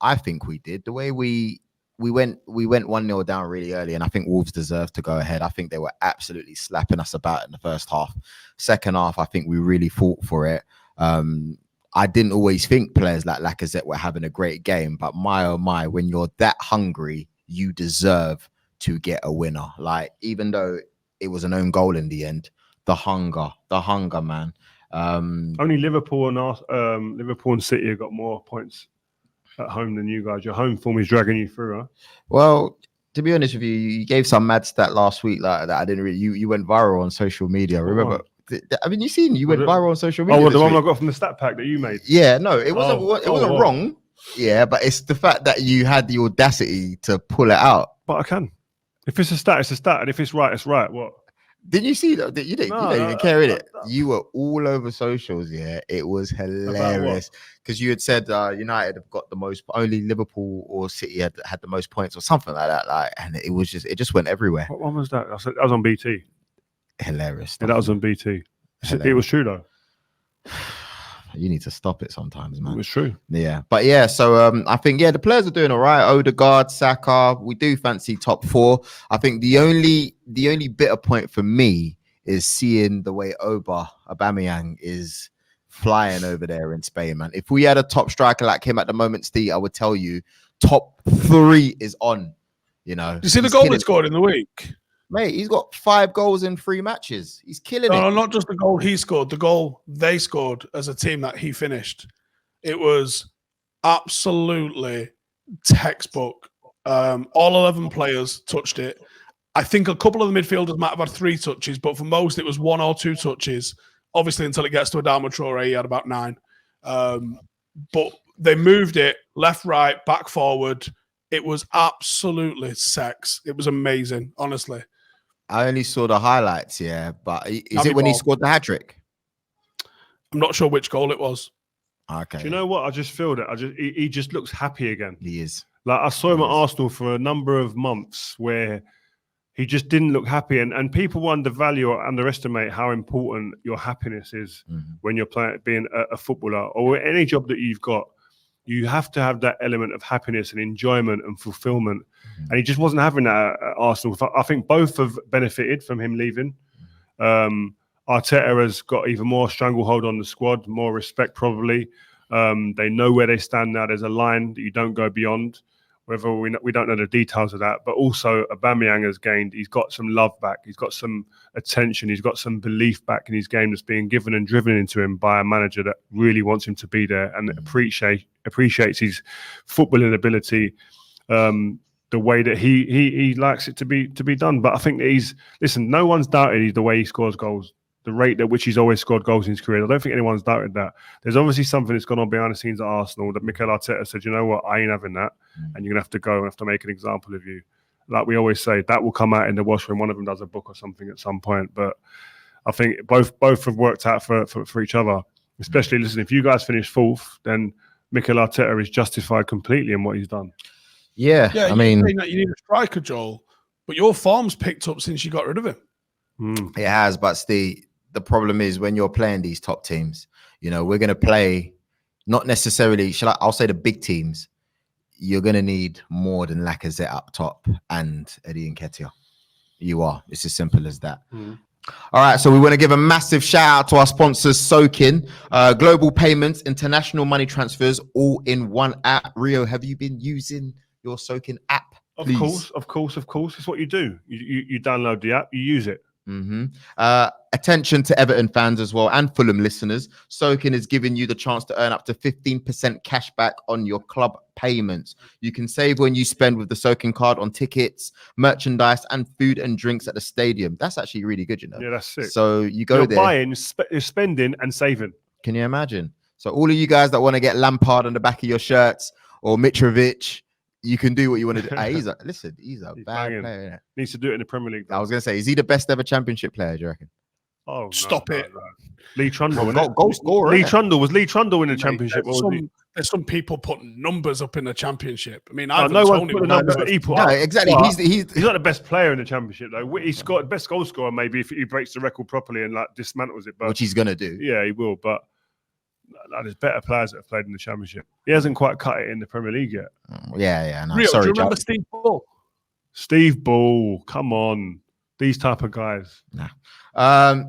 B: I think we did. The way we went 1-0 down really early, and I think Wolves deserved to go ahead. I think they were absolutely slapping us about in the first half. Second half, I think we really fought for it. I didn't always think players like Lacazette were having a great game, but my oh my, when you're that hungry, you deserve to get a winner. Like, even though it was an own goal in the end, the hunger, man.
A: Only Liverpool and City have got more points at home than you guys. Your home form is dragging you through, huh?
B: Well, to be honest with you, you gave some mad stat last week like that. I didn't really. You went viral on social media. Remember? I mean, you went viral on social media.
A: Oh, the one I got from the stat pack that you made.
B: Yeah, no, it wasn't. It wasn't wrong. Yeah, but it's the fact that you had the audacity to pull it out.
A: But I can. If it's a stat, it's a stat, and if it's right, it's right. What?
B: Didn't you see that? You didn't even care in it. You were all over socials. Yeah, it was hilarious because you had said United have got the most. Only Liverpool or City had the most points or something like that. Like, and it just went everywhere.
A: What one was that? That was on BT.
B: Hilarious.
A: Yeah, that was on BT. It was true though.
B: You need to stop it sometimes, man.
A: It was true.
B: Yeah. But yeah, so I think, the players are doing all right. Odegaard, Saka, we do fancy top 4. I think the only bitter point for me is seeing the way Aubameyang is flying over there in Spain, man. If we had a top striker like him at the moment, Steve, I would tell you top 3 is on, you know.
E: You see the goal he scored in the week?
B: Mate, he's got 5 goals in 3 matches. He's killing it.
E: No, not just the goal he scored, the goal they scored as a team that he finished. It was absolutely textbook. All 11 players touched it. I think a couple of the midfielders might have had 3 touches, but for most, it was 1 or 2 touches. Obviously, until it gets to Adama Traore, he had about 9. But they moved it left, right, back, forward. It was absolutely sex. It was amazing, honestly.
B: I only saw the highlights, but is it when he scored the hat-trick?
E: I'm not sure which goal it was.
B: Okay.
A: Do you know what? I just feel that he just looks happy again.
B: He is.
A: Like, I saw him at Arsenal for a number of months where he just didn't look happy, and people undervalue or underestimate how important your happiness is when you're being a footballer or any job that you've got. You have to have that element of happiness and enjoyment and fulfillment. And he just wasn't having that at Arsenal. I think both have benefited from him leaving. Arteta has got even more stranglehold on the squad, more respect probably. They know where they stand now. There's a line that you don't go beyond. whether we don't know the details of that, but also Aubameyang has gained. He's got some love back. He's got some attention. He's got some belief back in his game that's being given and driven into him by a manager that really wants him to be there and appreciates his footballing ability, the way that he likes it to be done. But I think that no one's doubted the way he scores goals, the rate at which he's always scored goals in his career. I don't think anyone's doubted that. There's obviously something that's gone on behind the scenes at Arsenal that Mikel Arteta said, you know what, I ain't having that. And you're going to have to go and have to make an example of you. Like we always say, that will come out in the wash when one of them does a book or something at some point. But I think both have worked out for each other. Especially, listen, if you guys finish fourth, then Mikel Arteta is justified completely in what he's done.
B: Yeah, I mean,
E: saying that you need a striker, Joel, but your form's picked up since you got rid of him.
B: It has, but the problem is when you're playing these top teams, you know, we're going to play not necessarily, I'll say the big teams, you're going to need more than Lacazette up top and Eddie Nketiah. You are. It's as simple as that. All right, so we want to give a massive shout out to our sponsors, Sokin, global payments, international money transfers, all in one app. Rio, have you been using your Sokin app? Please?
A: Of course. It's what you do. You download the app, you use it.
B: Attention to Everton fans as well and Fulham listeners. Sokin is giving you the chance to earn up to 15% cash back on your club payments. You can save when you spend with the Sokin card on tickets, merchandise, and food and drinks at the stadium. That's actually really good, you know.
A: Yeah, that's sick.
B: So you're
A: there, buying, you're spending, and saving.
B: Can you imagine? So all of you guys that want to get Lampard on the back of your shirts or Mitrovic, you can do what you want to do. He's a bad
A: banging.
B: player.
A: Needs to do it in the Premier League.
B: I was going to say, is he the best ever championship player, do you reckon?
A: Oh,
E: Stop it.
A: No. Lee Trundle.
B: Goal scorer.
A: Lee Trundle in the championship.
E: There's some people putting numbers up in the championship. I mean,
A: no one put the numbers that he put up.
B: Exactly. He's
A: not the best player in the championship, though. He's got the best goal scorer, maybe, if he breaks the record properly and like dismantles it. But,
B: which he's going to do.
A: Yeah, he will. But there's better players that have played in the championship. He hasn't quite cut it in the Premier League yet.
B: Yeah. No,
E: Rio,
B: sorry,
E: do you remember
B: Jack.
E: Steve Bull?
A: Steve Bull, come on. These type of guys.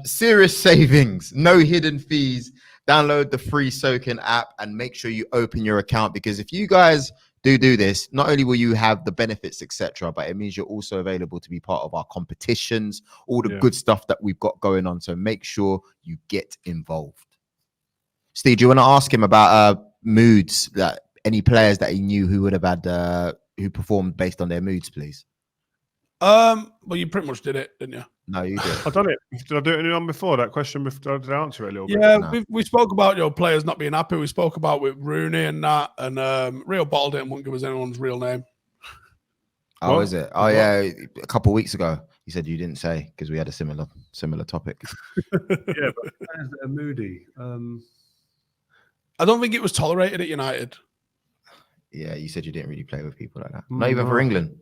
B: Serious savings, no hidden fees. Download the free Sokin app and make sure you open your account, because if you guys do this, not only will you have the benefits, etc., but it means you're also available to be part of our competitions, all the good stuff that we've got going on. So make sure you get involved. Steve, do you want to ask him about moods, that any players that he knew who would have had who performed based on their moods, please?
E: Well, you pretty much did it, didn't you?
B: No, you did.
A: I've done it. Did I do it anyone before that question? Did I answer it a little bit?
E: Yeah,
B: No.
E: we spoke about your players not being happy. We spoke about with Rooney and that, and Rio bottled it and wouldn't give us anyone's real name.
B: Oh, is it? Oh, yeah. A couple of weeks ago, you said you didn't say because we had a similar topic.
A: Yeah, but players that are moody.
E: I don't think it was tolerated at United.
B: Yeah, you said you didn't really play with people like that. Not even for England.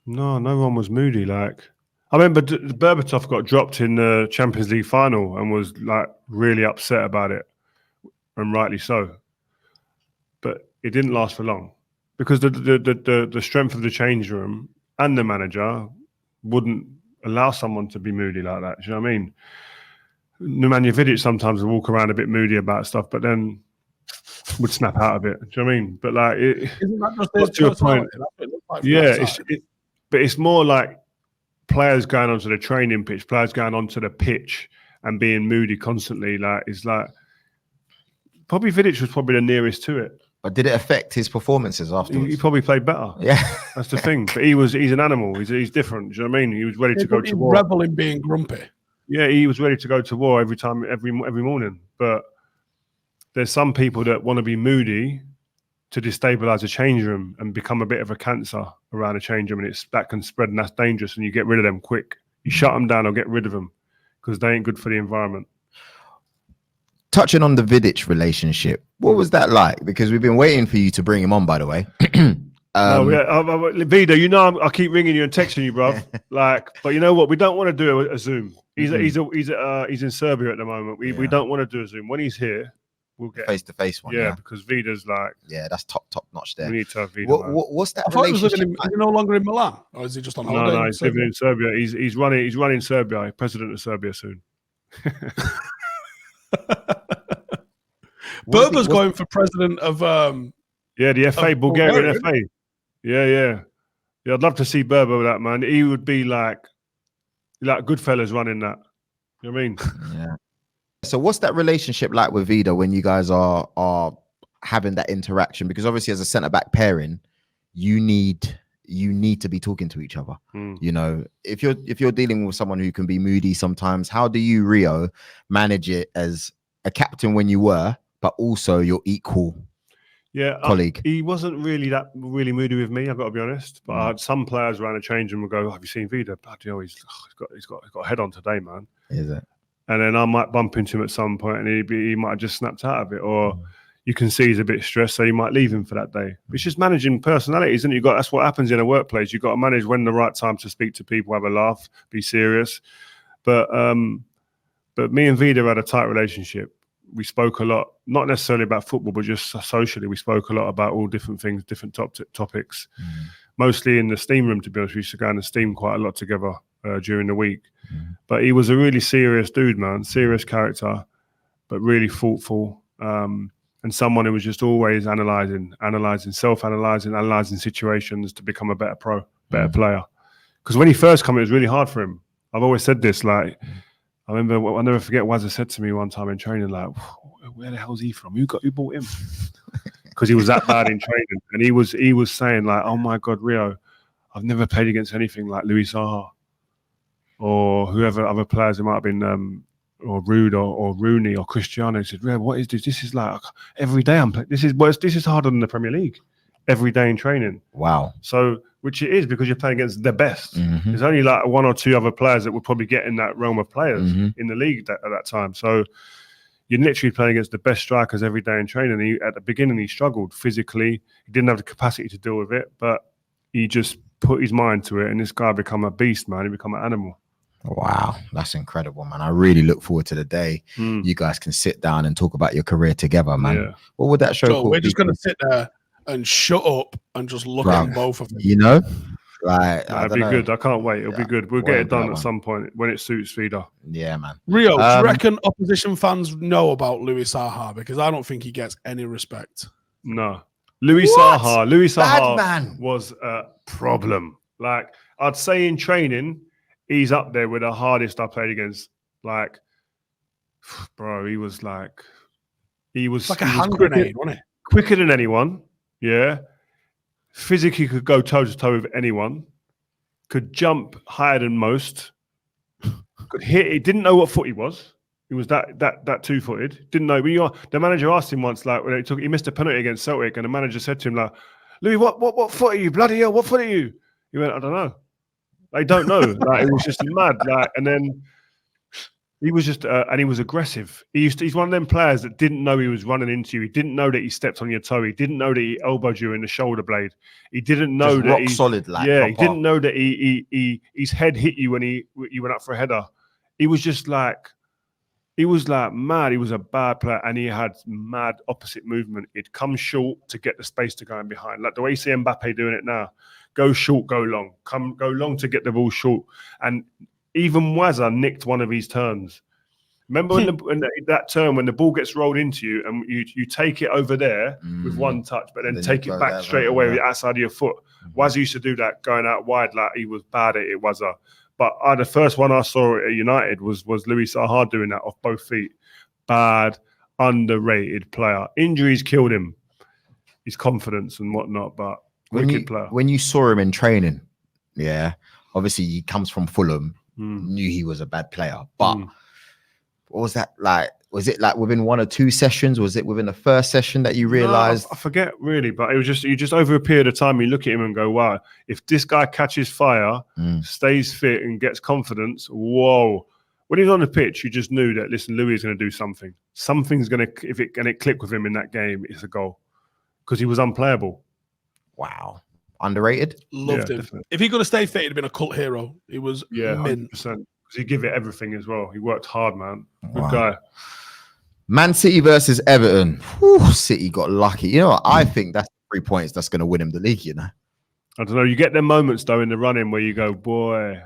A: No one was moody. Like, I remember Berbatov got dropped in the Champions League final and was like really upset about it, and rightly so. But it didn't last for long because the strength of the change room and the manager wouldn't allow someone to be moody like that. Do you know what I mean? Nemanja Vidic sometimes would walk around a bit moody about stuff, but then would snap out of it. Do you know what I mean? But like,
E: Isn't that just
A: to a point. Yeah, but it's more like players going onto the training pitch, players going onto the pitch and being moody constantly. Like, it's like probably Vidic was probably the nearest to it.
B: But did it affect his performances afterwards?
A: He probably played better.
B: Yeah,
A: that's the thing. But he's an animal. He's different. Do you know what I mean? He was ready to go to war.
E: Rebel in being grumpy.
A: Yeah, he was ready to go to war every morning. But there's some people that want to be moody to destabilize a change room and become a bit of a cancer around a change room, and that can spread, and that's dangerous. And you get rid of them quick. You shut them down or get rid of them because they ain't good for the environment.
B: Touching on the Vidic relationship, what was that like? Because we've been waiting for you to bring him on, by the way.
A: Vida, you know I keep ringing you and texting you, bro. But you know what? We don't want to do a Zoom. He's in Serbia at the moment. We don't want to do a Zoom. When he's here, we'll get
B: face-to-face one.
A: Yeah, because Vida's like,
B: that's top notch there.
A: We need to have Vida.
B: What's that
E: relationship? Is he no longer in Milan, or is he just on holiday?
A: No, he's living in Serbia. He's running Serbia. President of Serbia soon.
E: Berber's going for president of
A: the FA, Bulgarian FA. Yeah. I'd love to see Berber with that, man. He would be like Goodfellas running that. You know what I mean?
B: Yeah. So what's that relationship like with Vida when you guys are having that interaction? Because obviously as a centre-back pairing, you need to be talking to each other. You know, if you're dealing with someone who can be moody sometimes, how do you, Rio, manage it as a captain when you were, but also your equal colleague?
A: He wasn't really moody with me, I've got to be honest. But I had some players around the change room would go, "Have you seen Vida? Bloody hell, he's got a head on today, man."
B: Is it?
A: And then I might bump into him at some point, and he might have just snapped out of it, or you can see he's a bit stressed, so you might leave him for that day. It's just managing personalities, and that's what happens in a workplace. You've got to manage when the right time to speak to people, have a laugh, be serious. But me and Vida had a tight relationship. We spoke a lot, not necessarily about football, but just socially. We spoke a lot about all different things, different topics. Mostly in the steam room, to be honest. We used to go in the steam quite a lot together during the week. But he was a really serious dude, man, serious character, but really thoughtful. And someone who was just always analysing, self-analysing situations to become a better player. Because when he first came, it was really hard for him. I've always said this, like, I remember, I'll never forget, Wazza said to me one time in training, like, "Where the hell's he from? Who bought him?" Because he was that bad in training. And he was saying, like, "Oh my God, Rio, I've never played against anything like Louis Saha or whoever other players it might have been, or Rude or Rooney or Cristiano." He said, "Rio, what is this? This is like every day I'm playing. This is harder than the Premier League. Every day in training."
B: Wow.
A: So, which it is, because you're playing against the best. There's only like one or two other players that would probably get in that realm of players in the league at that time. So you're literally playing against the best strikers every day in training. At the beginning, he struggled physically. He didn't have the capacity to deal with it, but he just put his mind to it. And this guy become a beast, man. He become an animal.
B: Wow, that's incredible, man. I really look forward to the day you guys can sit down and talk about your career together, man.
A: Yeah.
B: What would that show called?
E: We're just going to sit there and shut up and just look at both of them.
B: You know? Like,
A: It'll be good. I can't wait. It'll be good. We'll get it done at some point when it suits Vida.
B: Yeah, man.
E: Rio, do you reckon opposition fans know about Louis Saha? Because I don't think he gets any respect.
A: No. Louis Saha was a problem. Like, I'd say in training, he's up there with the hardest I played against. Like, bro, he was like a hand grenade, wasn't it? Quicker than anyone. Yeah. Physically could go toe to toe with anyone. Could jump higher than most. Could hit. He didn't know what foot he was. He was that two-footed. Didn't know. The manager asked him once, like, when he missed a penalty against Celtic, and the manager said to him, like, "Louis, what foot are you? Bloody hell, what foot are you?" He went, "I don't know. They don't know." Like, it was just mad. Like, and then he was just, and he was aggressive. He's one of them players that didn't know he was running into you. He didn't know that he stepped on your toe. He didn't know that he elbowed you in the shoulder blade. He didn't know
B: just
A: that
B: rock solid. Like,
A: he didn't know that his head hit you when you went up for a header. He was just like, mad. He was a bad player, and he had mad opposite movement. He'd come short to get the space to go in behind, like the way you see Mbappe doing it now. Go short, go long. Go long to get the ball short. And even Wazza nicked one of his turns. Remember that turn when the ball gets rolled into you and you take it over there with one touch, but then take it back straight away with the outside of your foot. Wazza used to do that going out wide, like he was bad at it, Wazza. But the first one I saw at United was Louis Saha doing that off both feet. Bad, underrated player. Injuries killed him, his confidence and whatnot, but wicked player.
B: When you saw him in training, yeah, obviously he comes from Fulham, knew he was a bad player, but what was that like? Was it like within one or two sessions? Was it within the first session that you realized?
A: I forget really, but it was just over a period of time you look at him and go, wow, if this guy catches fire, stays fit and gets confidence, whoa. When he was on the pitch, you just knew that, listen, Louis is going to do something. Something's going to, if it click with him in that game, it's a goal. Because he was unplayable.
B: Wow. Underrated?
E: Loved him. Definitely. If he could have stayed fit, he'd have been a cult hero. He was mint.
A: 100%. Because he give it everything as well. He worked hard, man. Good guy.
B: Man City versus Everton. Whew, City got lucky. You know what? I think that's 3 points that's going to win him the league, you know?
A: I don't know. You get them moments, though, in the run-in where you go, boy,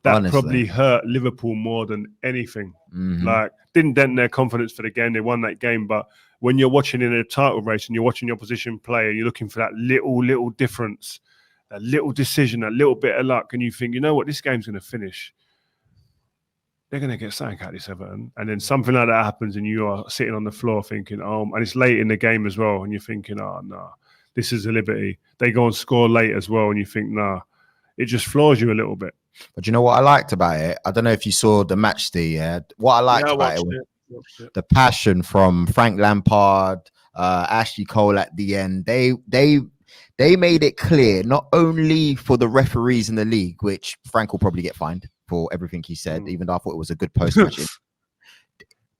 A: that honestly probably hurt Liverpool more than anything. Like, didn't dent their confidence for the game. They won that game, but when you're watching in a title race and you're watching your opposition play and you're looking for that little difference, that little decision, that little bit of luck, and you think, you know what, this game's going to finish. They're going to get something out of this Everton. And then something like that happens and you are sitting on the floor thinking, and it's late in the game as well. And you're thinking, oh, no, this is a liberty. They go and score late as well. And you think, nah, it just floors you a little bit.
B: But you know what I liked about it? I don't know if you saw the match, Steve. Yeah? What I liked about it was the passion from Frank Lampard, Ashley Cole at the end. They made it clear, not only for the referees in the league, which Frank will probably get fined for everything he said, even though I thought it was a good post-match.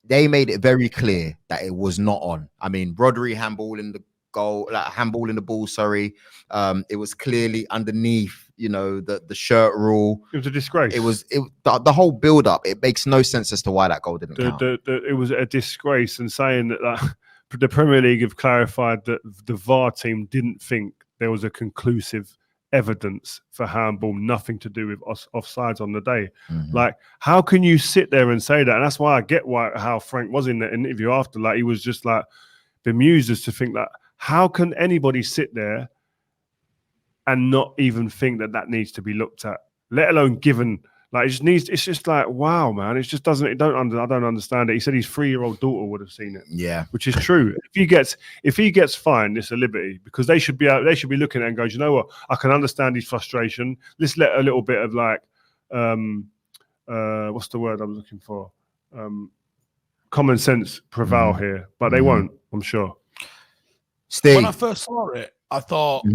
B: They made it very clear that it was not on. I mean, Rodri handballing the goal, handballing the ball, sorry. It was clearly underneath, the shirt rule.
A: It was a disgrace.
B: The whole build-up, it makes no sense as to why that goal didn't count.
A: It was a disgrace, and saying that the Premier League have clarified that the VAR team didn't think there was a conclusive evidence for handball, nothing to do with offsides on the day. Like, how can you sit there and say that? And that's why I get how Frank was in the interview after. Like, he was just like bemused as to think that how can anybody sit there and not even think that needs to be looked at, let alone given. Like, it's just like, wow, man. It just doesn't. I don't understand it. He said his 3-year-old daughter would have seen it. Yeah, which is true. If he gets fined, it's a liberty, because they should be looking at it and go, you know what? I can understand his frustration. Let's let a little bit of like, what's the word I'm looking for? Common sense prevail here, but they won't. I'm sure.
B: Steve,
E: when I first saw it, I thought.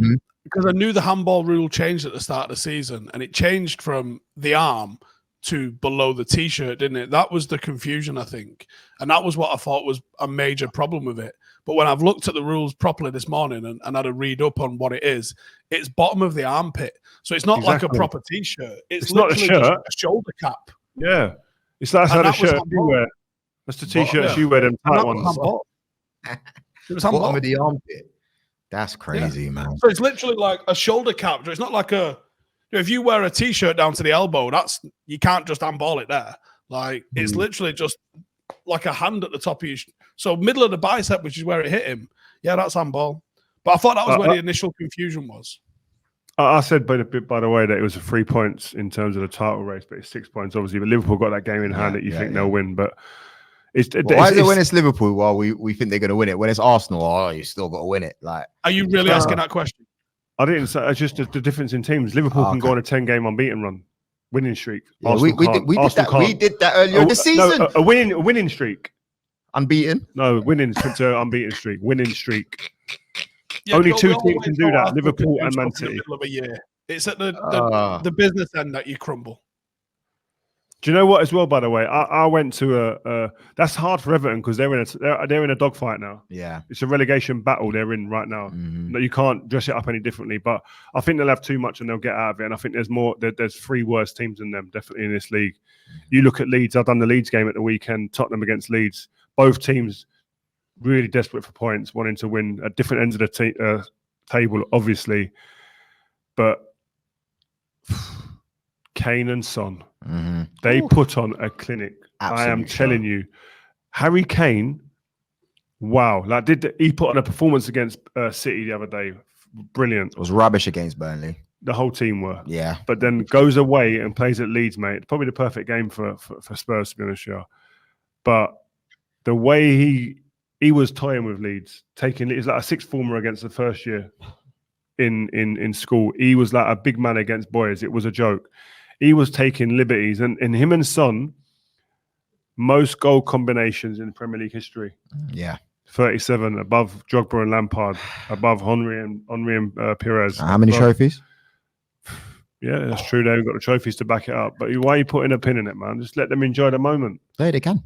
E: Because I knew the handball rule changed at the start of the season, and it changed from the arm to below the T-shirt, didn't it? That was the confusion, I think. And that was what I thought was a major problem with it. But when I've looked at the rules properly this morning and had a read up on what it is, it's bottom of the armpit. So it's not like a proper T-shirt. It's
A: not a shirt.
E: A shoulder cap.
A: Yeah. It's like how the shirt you wear. That's the T-shirts you wear, them tight ones.
B: It was bottom of the armpit. That's crazy, man.
E: So it's literally like a shoulder cap. It's not like if you wear a T-shirt down to the elbow, you can't just handball it there. Like, it's literally just like a hand at the top of your. So middle of the bicep, which is where it hit him. Yeah, that's handball. But I thought that was where the initial confusion was.
A: I said by the way that it was 3 points in terms of the title race, but it's 6 points obviously. But Liverpool got that game in hand that you think they'll win, but.
B: Why is it when it's Liverpool while we think they're going to win it? When it's Arsenal, you still got to win it. Like,
E: are you really asking that question?
A: I didn't say. It's just the difference in teams. Liverpool can go on a 10-game unbeaten run, winning streak.
B: Yeah, we did that earlier in the season.
A: No, a winning streak.
B: Unbeaten?
A: No, winning unbeaten streak. Winning streak. Yeah, only two teams can do that: Liverpool and Man City.
E: It's at the business end that you crumble.
A: Do you know what as well, by the way? I went to that's hard for Everton because they're in a dogfight now.
B: Yeah.
A: It's a relegation battle they're in right now. You can't dress it up any differently, but I think they'll have too much and they'll get out of it. And I think there's 3 worse teams than them, definitely, in this league. You look at Leeds, I've done the Leeds game at the weekend, Tottenham against Leeds. Both teams really desperate for points, wanting to win at different ends of the table, obviously. But Kane and Son, they put on a clinic. Absolutely, I am telling you, Harry Kane, wow! Like, he put on a performance against City the other day? Brilliant.
B: It was rubbish against Burnley.
A: The whole team were.
B: Yeah.
A: But then goes away and plays at Leeds, mate. Probably the perfect game for Spurs, to be honest with you. But the way he was toying with Leeds, it's like a sixth former against the first year in school. He was like a big man against boys. It was a joke. He was taking liberties, and him and Son, most goal combinations in Premier League history.
B: Yeah,
A: 37, above Drogba and Lampard, above Henry and Perez.
B: How many trophies?
A: Yeah, that's true. They've got the trophies to back it up. But why are you putting a pin in it, man? Just let them enjoy the moment.
B: Yeah, they can.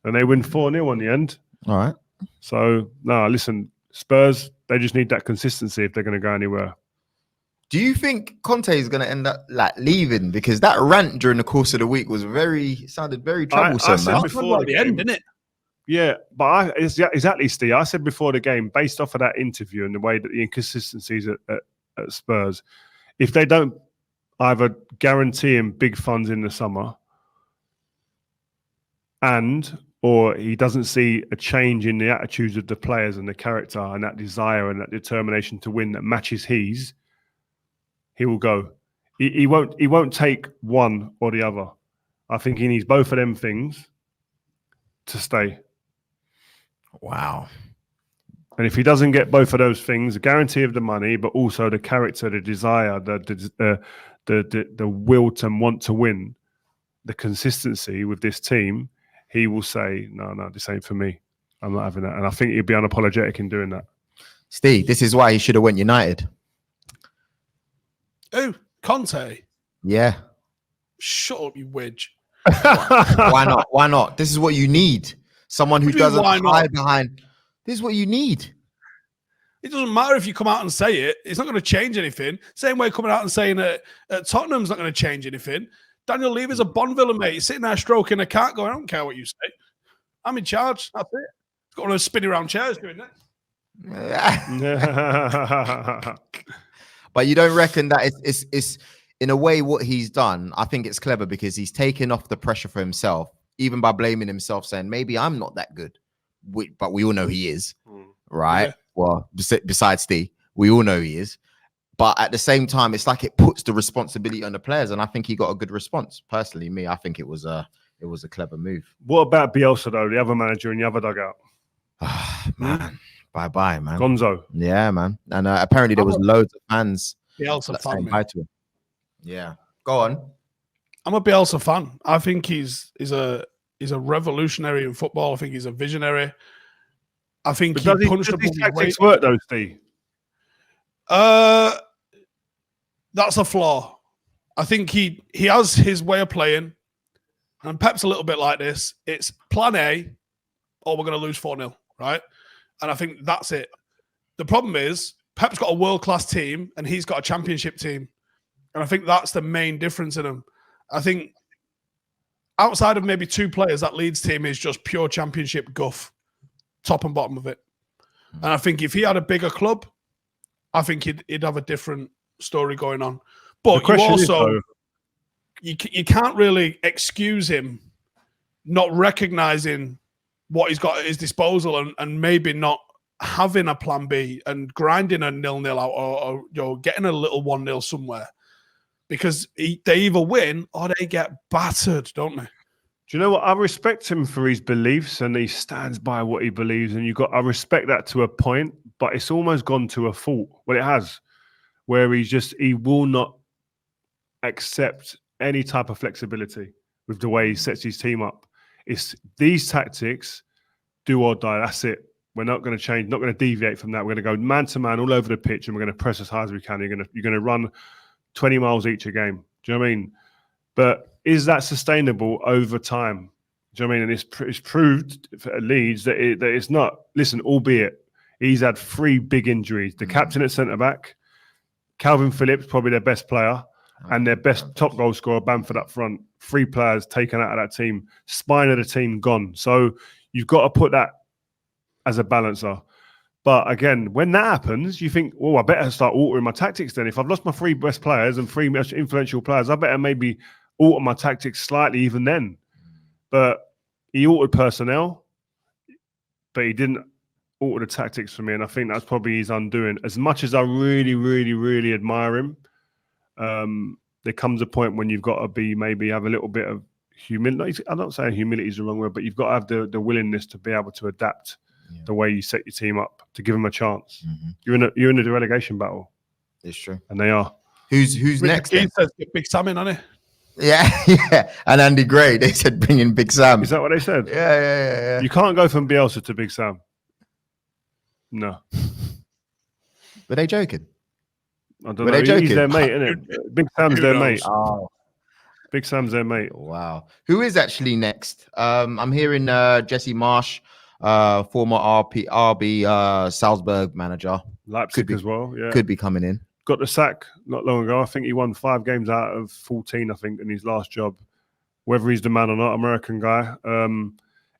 A: And they win 4-0 on the end.
B: All right.
A: So, no, listen, Spurs, they just need that consistency if they're going to go anywhere.
B: Do you think Conte is going to end up leaving? Because that rant during the course of the week sounded very troublesome.
A: I said before the end, didn't it? Yeah, but exactly, Steve. I said before the game, based off of that interview and the way that the inconsistencies at Spurs, if they don't either guarantee him big funds in the summer or he doesn't see a change in the attitudes of the players and the character and that desire and that determination to win that matches his, he will go. He won't take one or the other. I think he needs both of them things to stay.
B: Wow.
A: And if he doesn't get both of those things, the guarantee of the money, but also the character, the desire, the will to want to win, the consistency with this team, he will say, no, this ain't for me. I'm not having that. And I think he'll be unapologetic in doing that.
B: Steve, this is why he should have went United.
E: Oh, Conte.
B: Yeah.
E: Shut up, you wedge.
B: Why not? Why not? This is what you need. Someone who doesn't hide behind. This is what you need.
E: It doesn't matter if you come out and say it. It's not going to change anything. Same way coming out and saying that Tottenham's not going to change anything. Daniel Levy's a Bond villain, mate. He's sitting there stroking a cat going, I don't care what you say. I'm in charge. That's it. He's got one of those spinning around chairs doing that.
B: But you don't reckon that it's in a way what he's done? I think it's clever because he's taken off the pressure for himself, even by blaming himself, saying, maybe I'm not that good. But we all know he is, right? Yeah. Well, besides Steve, we all know he is. But at the same time, it's like it puts the responsibility on the players, and I think he got a good response. Personally, I think it was a clever move.
A: What about Bielsa though, the other manager in the other dugout?
B: Man, bye, man.
A: Gonzo.
B: Yeah, man. And apparently there was loads of fans.
E: Bielsa fan.
B: To him. Yeah, go on.
E: I'm a Bielsa fan. I think he's a revolutionary in football. I think he's a visionary. I think he punched
A: above his tactics work though, Steve?
E: That's a flaw. I think he has his way of playing, and Pep's a little bit like this. It's plan A, or we're going to lose 4-0, right? And I think that's it. The problem is Pep's got a world-class team, and he's got a championship team, and I think that's the main difference in him. I think outside of maybe 2 players, that Leeds team is just pure championship guff, top and bottom of it. And I think if he had a bigger club, I think he'd have a different story going on. But you also, you can't really excuse him not recognizing what he's got at his disposal and maybe not having a plan B and grinding a 0-0 out or getting a little 1-0 somewhere. Because they either win or they get battered, don't they?
A: Do you know what? I respect him for his beliefs and he stands by what he believes. And I respect that to a point, but it's almost gone to a fault. Well, it has, where he will not accept any type of flexibility with the way he sets his team up. It's these tactics, do or die. That's it. We're not going to change, not going to deviate from that. We're going to go man to man all over the pitch and we're going to press as hard as we can. You're going to run 20 miles each a game. Do you know what I mean? But is that sustainable over time? Do you know what I mean? And it's proved for Leeds that it's not. Listen, albeit he's had 3 big injuries. The captain at centre-back, Calvin Phillips, probably their best player, and their best top goal scorer, Bamford up front. 3 players taken out of that team. Spine of the team gone. So you've got to put that as a balancer. But again, when that happens, you think, I better start altering my tactics then. If I've lost my 3 best players and 3 most influential players, I better maybe alter my tactics slightly even then. But he altered personnel, but he didn't alter the tactics for me. And I think that's probably his undoing. As much as I really, really, really admire him, there comes a point when you've got to maybe have a little bit of humility. I'm not saying humility is the wrong word, but you've got to have the willingness to be able to adapt the way you set your team up to give them a chance. You're in the relegation battle.
B: It's true.
A: And they are.
B: Who's next?
E: He says get Big Sam in, hasn't he?
B: Yeah. And Andy Gray, they said bring in Big Sam.
A: Is that what they said?
B: Yeah.
A: You can't go from Bielsa to Big Sam. No.
B: Were they joking?
A: I don't know. He's their mate, isn't it? Big Sam's their mate. Oh. Big Sam's their mate.
B: Wow. Who is actually next? I'm hearing Jesse Marsch, former RB Salzburg manager.
A: Leipzig as well, yeah.
B: Could be coming in.
A: Got the sack not long ago. I think he won 5 games out of 14, I think, in his last job. Whether he's the man or not, American guy.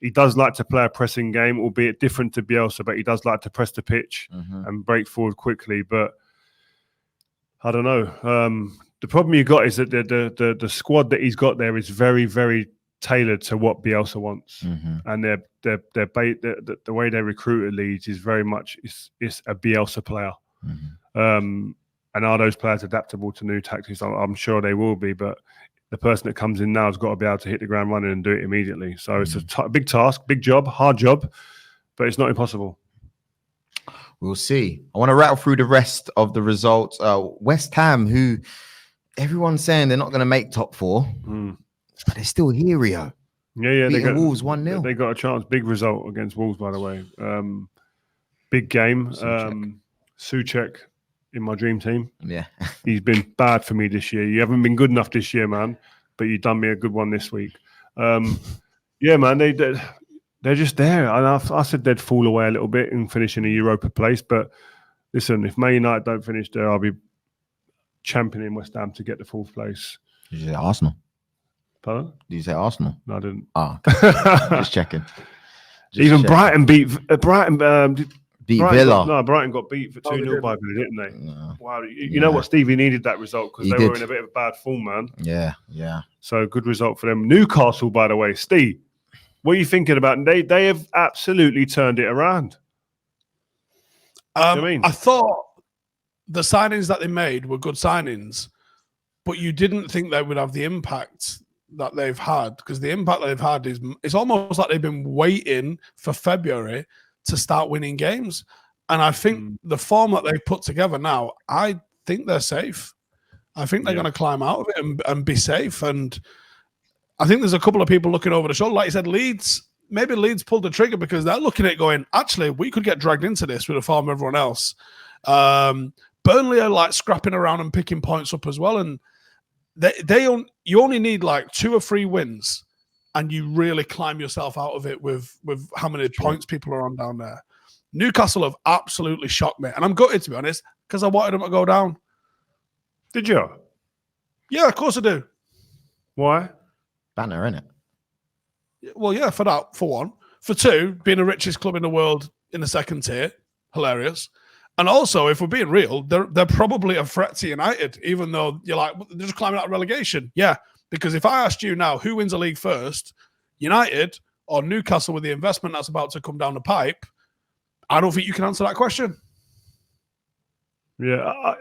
A: He does like to play a pressing game, albeit different to Bielsa, but he does like to press the pitch and break forward quickly. But I don't know. The problem you got is that the squad that he's got there is very, very tailored to what Bielsa wants, and the way they recruit at Leeds is very much it's a Bielsa player. And are those players adaptable to new tactics? I'm sure they will be, but the person that comes in now has got to be able to hit the ground running and do it immediately. So it's a big task, big job, hard job, but it's not impossible.
B: We'll see. I want to rattle through the rest of the results. West Ham, who everyone's saying they're not going to make top 4, but they're still here, Rio.
A: Yeah.
B: They got Wolves 1-0.
A: They got a chance. Big result against Wolves, by the way. Big game. Souček in my dream team.
B: Yeah.
A: He's been bad for me this year. You haven't been good enough this year, man, but you've done me a good one this week. Yeah, man, they're just there. And I said they'd fall away a little bit and finish in a Europa place. But listen, if Man United don't finish there, I'll be championing West Ham to get the 4th place.
B: Did you say Arsenal?
A: Pardon?
B: Did you say Arsenal?
A: No, I didn't.
B: Just checking.
A: Even Brighton beat Brighton.
B: Beat Villa.
A: No, Brighton got beat for 2-0 by Villa, didn't they?
B: No.
A: Wow. You know what, Stevie needed that result because they were in a bit of a bad form, man.
B: Yeah.
A: So good result for them. Newcastle, by the way. Steve, what are you thinking about? They have absolutely turned it around.
E: I thought the signings that they made were good signings, but you didn't think they would have the impact that they've had, because the impact that they've had is it's almost like they've been waiting for February to start winning games. And I think the form that they've put together now, I think they're safe. I think they're going to climb out of it and be safe. And I think there's a couple of people looking over the shoulder. Like you said, maybe Leeds pulled the trigger because they're looking at it going, actually, we could get dragged into this with the form of everyone else. Burnley are like scrapping around and picking points up as well. And you only need like 2 or 3 wins and you really climb yourself out of it with how many points people are on down there. Newcastle have absolutely shocked me. And I'm gutted, to be honest, because I wanted them to go down.
A: Did you?
E: Yeah, of course I do.
A: Why?
B: Banner, innit?
E: Well, yeah, for that, for one. For 2, being the richest club in the world in the 2nd tier, hilarious. And also, if we're being real, they're probably a threat to United, even though you're like, they're just climbing out of relegation. Yeah, because if I asked you now, who wins the league first, United or Newcastle with the investment that's about to come down the pipe, I don't think you can answer that question.
A: Yeah,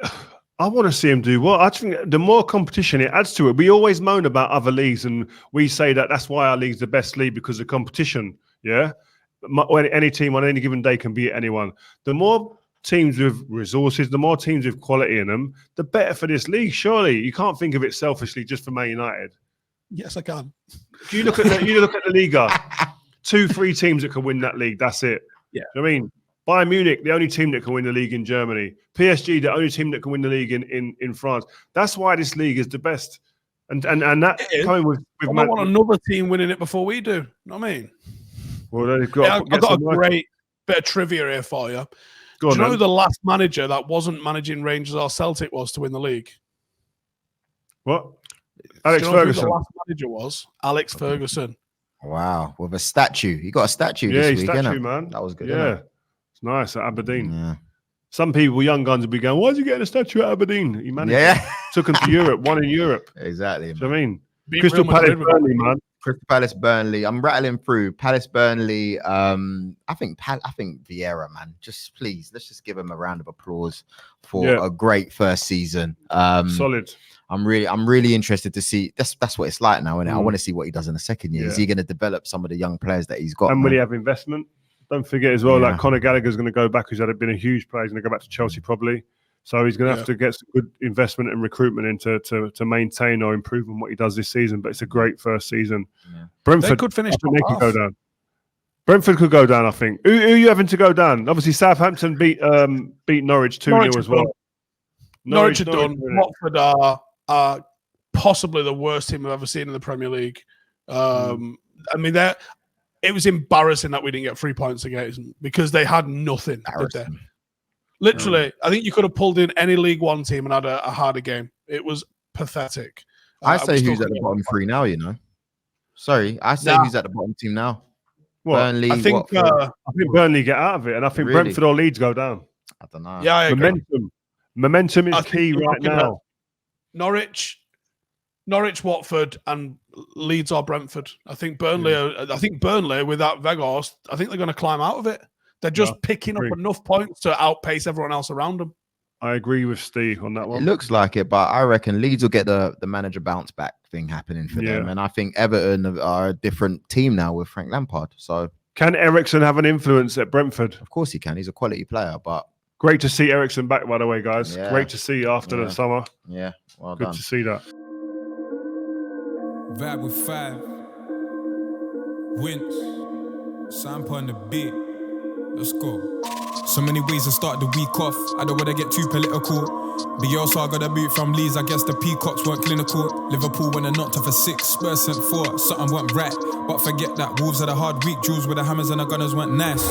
A: I want to see him do well. I think the more competition, it adds to it. We always moan about other leagues, and we say that that's why our league's the best league, because of competition. Yeah, any team on any given day can beat anyone. The more teams with resources, the more teams with quality in them, the better for this league. Surely you can't think of it selfishly just for Man United.
E: Yes, I can.
A: You look at the Liga, 2-3 teams that can win that league. That's it.
E: Yeah,
A: I mean, Bayern Munich, the only team that can win the league in Germany. PSG, the only team that can win the league in France. That's why this league is the best. And that coming with
E: I want another team winning it before we do. You know what I mean?
A: Well, they've got.
E: I've got a great bit of trivia here for you. Do you know who the last manager that wasn't managing Rangers or Celtic was to win the league?
A: What? Alex
E: Do you know
A: Ferguson.
E: Who the last manager was? Alex Ferguson.
B: Wow, with a statue. You got a statue this week,
A: statue,
B: innit?
A: man.
B: That was good.
A: Yeah, it's nice at Aberdeen.
B: Yeah.
A: Some people, young guns, will be going, "Why is he getting a statue at Aberdeen?" He managed. Took him to Europe. Won in Europe.
B: Exactly.
A: Do you know what I mean?
E: Beat
A: Crystal
E: Real
A: Palace,
E: Madrid
A: Burnley, man.
B: Crystal Palace, Burnley. I'm rattling through Palace, Burnley. I think Vieira, man. Just please, let's just give him a round of applause for a great first season.
A: Solid.
B: I'm really interested to see. That's what it's like now, isn't it? I want to see what he does in the second year. Is he going to develop some of the young players that he's got?
A: And will he have investment? Don't forget as well, like Conor Gallagher's going to go back, who's been a huge player. He's going to go back to Chelsea probably. So he's going to have to get some good investment and recruitment into to maintain or improve on what he does this season. But it's a great first season. Yeah. Brentford
E: could finish.
A: They could go down. Brentford could go down, I think. Who are you having to go down? Obviously, Southampton beat Norwich 2-0 as well.
E: Norwich are done. Watford are possibly the worst team I've ever seen in the Premier League. I mean, it was embarrassing that we didn't get 3 points against them because they had nothing. Did they? Literally, I think you could have pulled in any League One team and had a harder game. It was pathetic.
B: I say who's at the bottom 3 now, you know? Sorry, I say who's at the bottom team now.
A: What?
B: Burnley,
A: I think Burnley get out of it, and I think Brentford or Leeds go down.
B: I don't know.
E: Yeah, I agree.
A: Momentum is key right now.
E: Norwich, Norwich, Watford, and Leeds or Brentford. I think Burnley. I think Burnley without Weghorst, I think they're going to climb out of it. They're just picking up enough points to outpace everyone else around them.
A: I agree with Steve on that one.
B: It looks like it, but I reckon Leeds will get the manager bounce back thing happening for them. And I think Everton are a different team now with Frank Lampard. So
A: can Eriksen have an influence at Brentford?
B: Of course he can. He's a quality player, but
A: great to see Eriksen back, by the way, guys.
B: Yeah.
A: Great to see after the summer.
B: Yeah, well
A: Good
B: done.
A: to see that.
G: Vibe with 5 Wynts Samp on the beat. Let's go. So many ways to start the week off. I don't wanna get too political. Bielsa got a boot from Leeds. I guess the Peacocks weren't clinical. Liverpool when they knocked off a 6. Spurs sent 4. Something went right, but forget that. Wolves had a hard week. Jules with the hammers and the gunners went nice.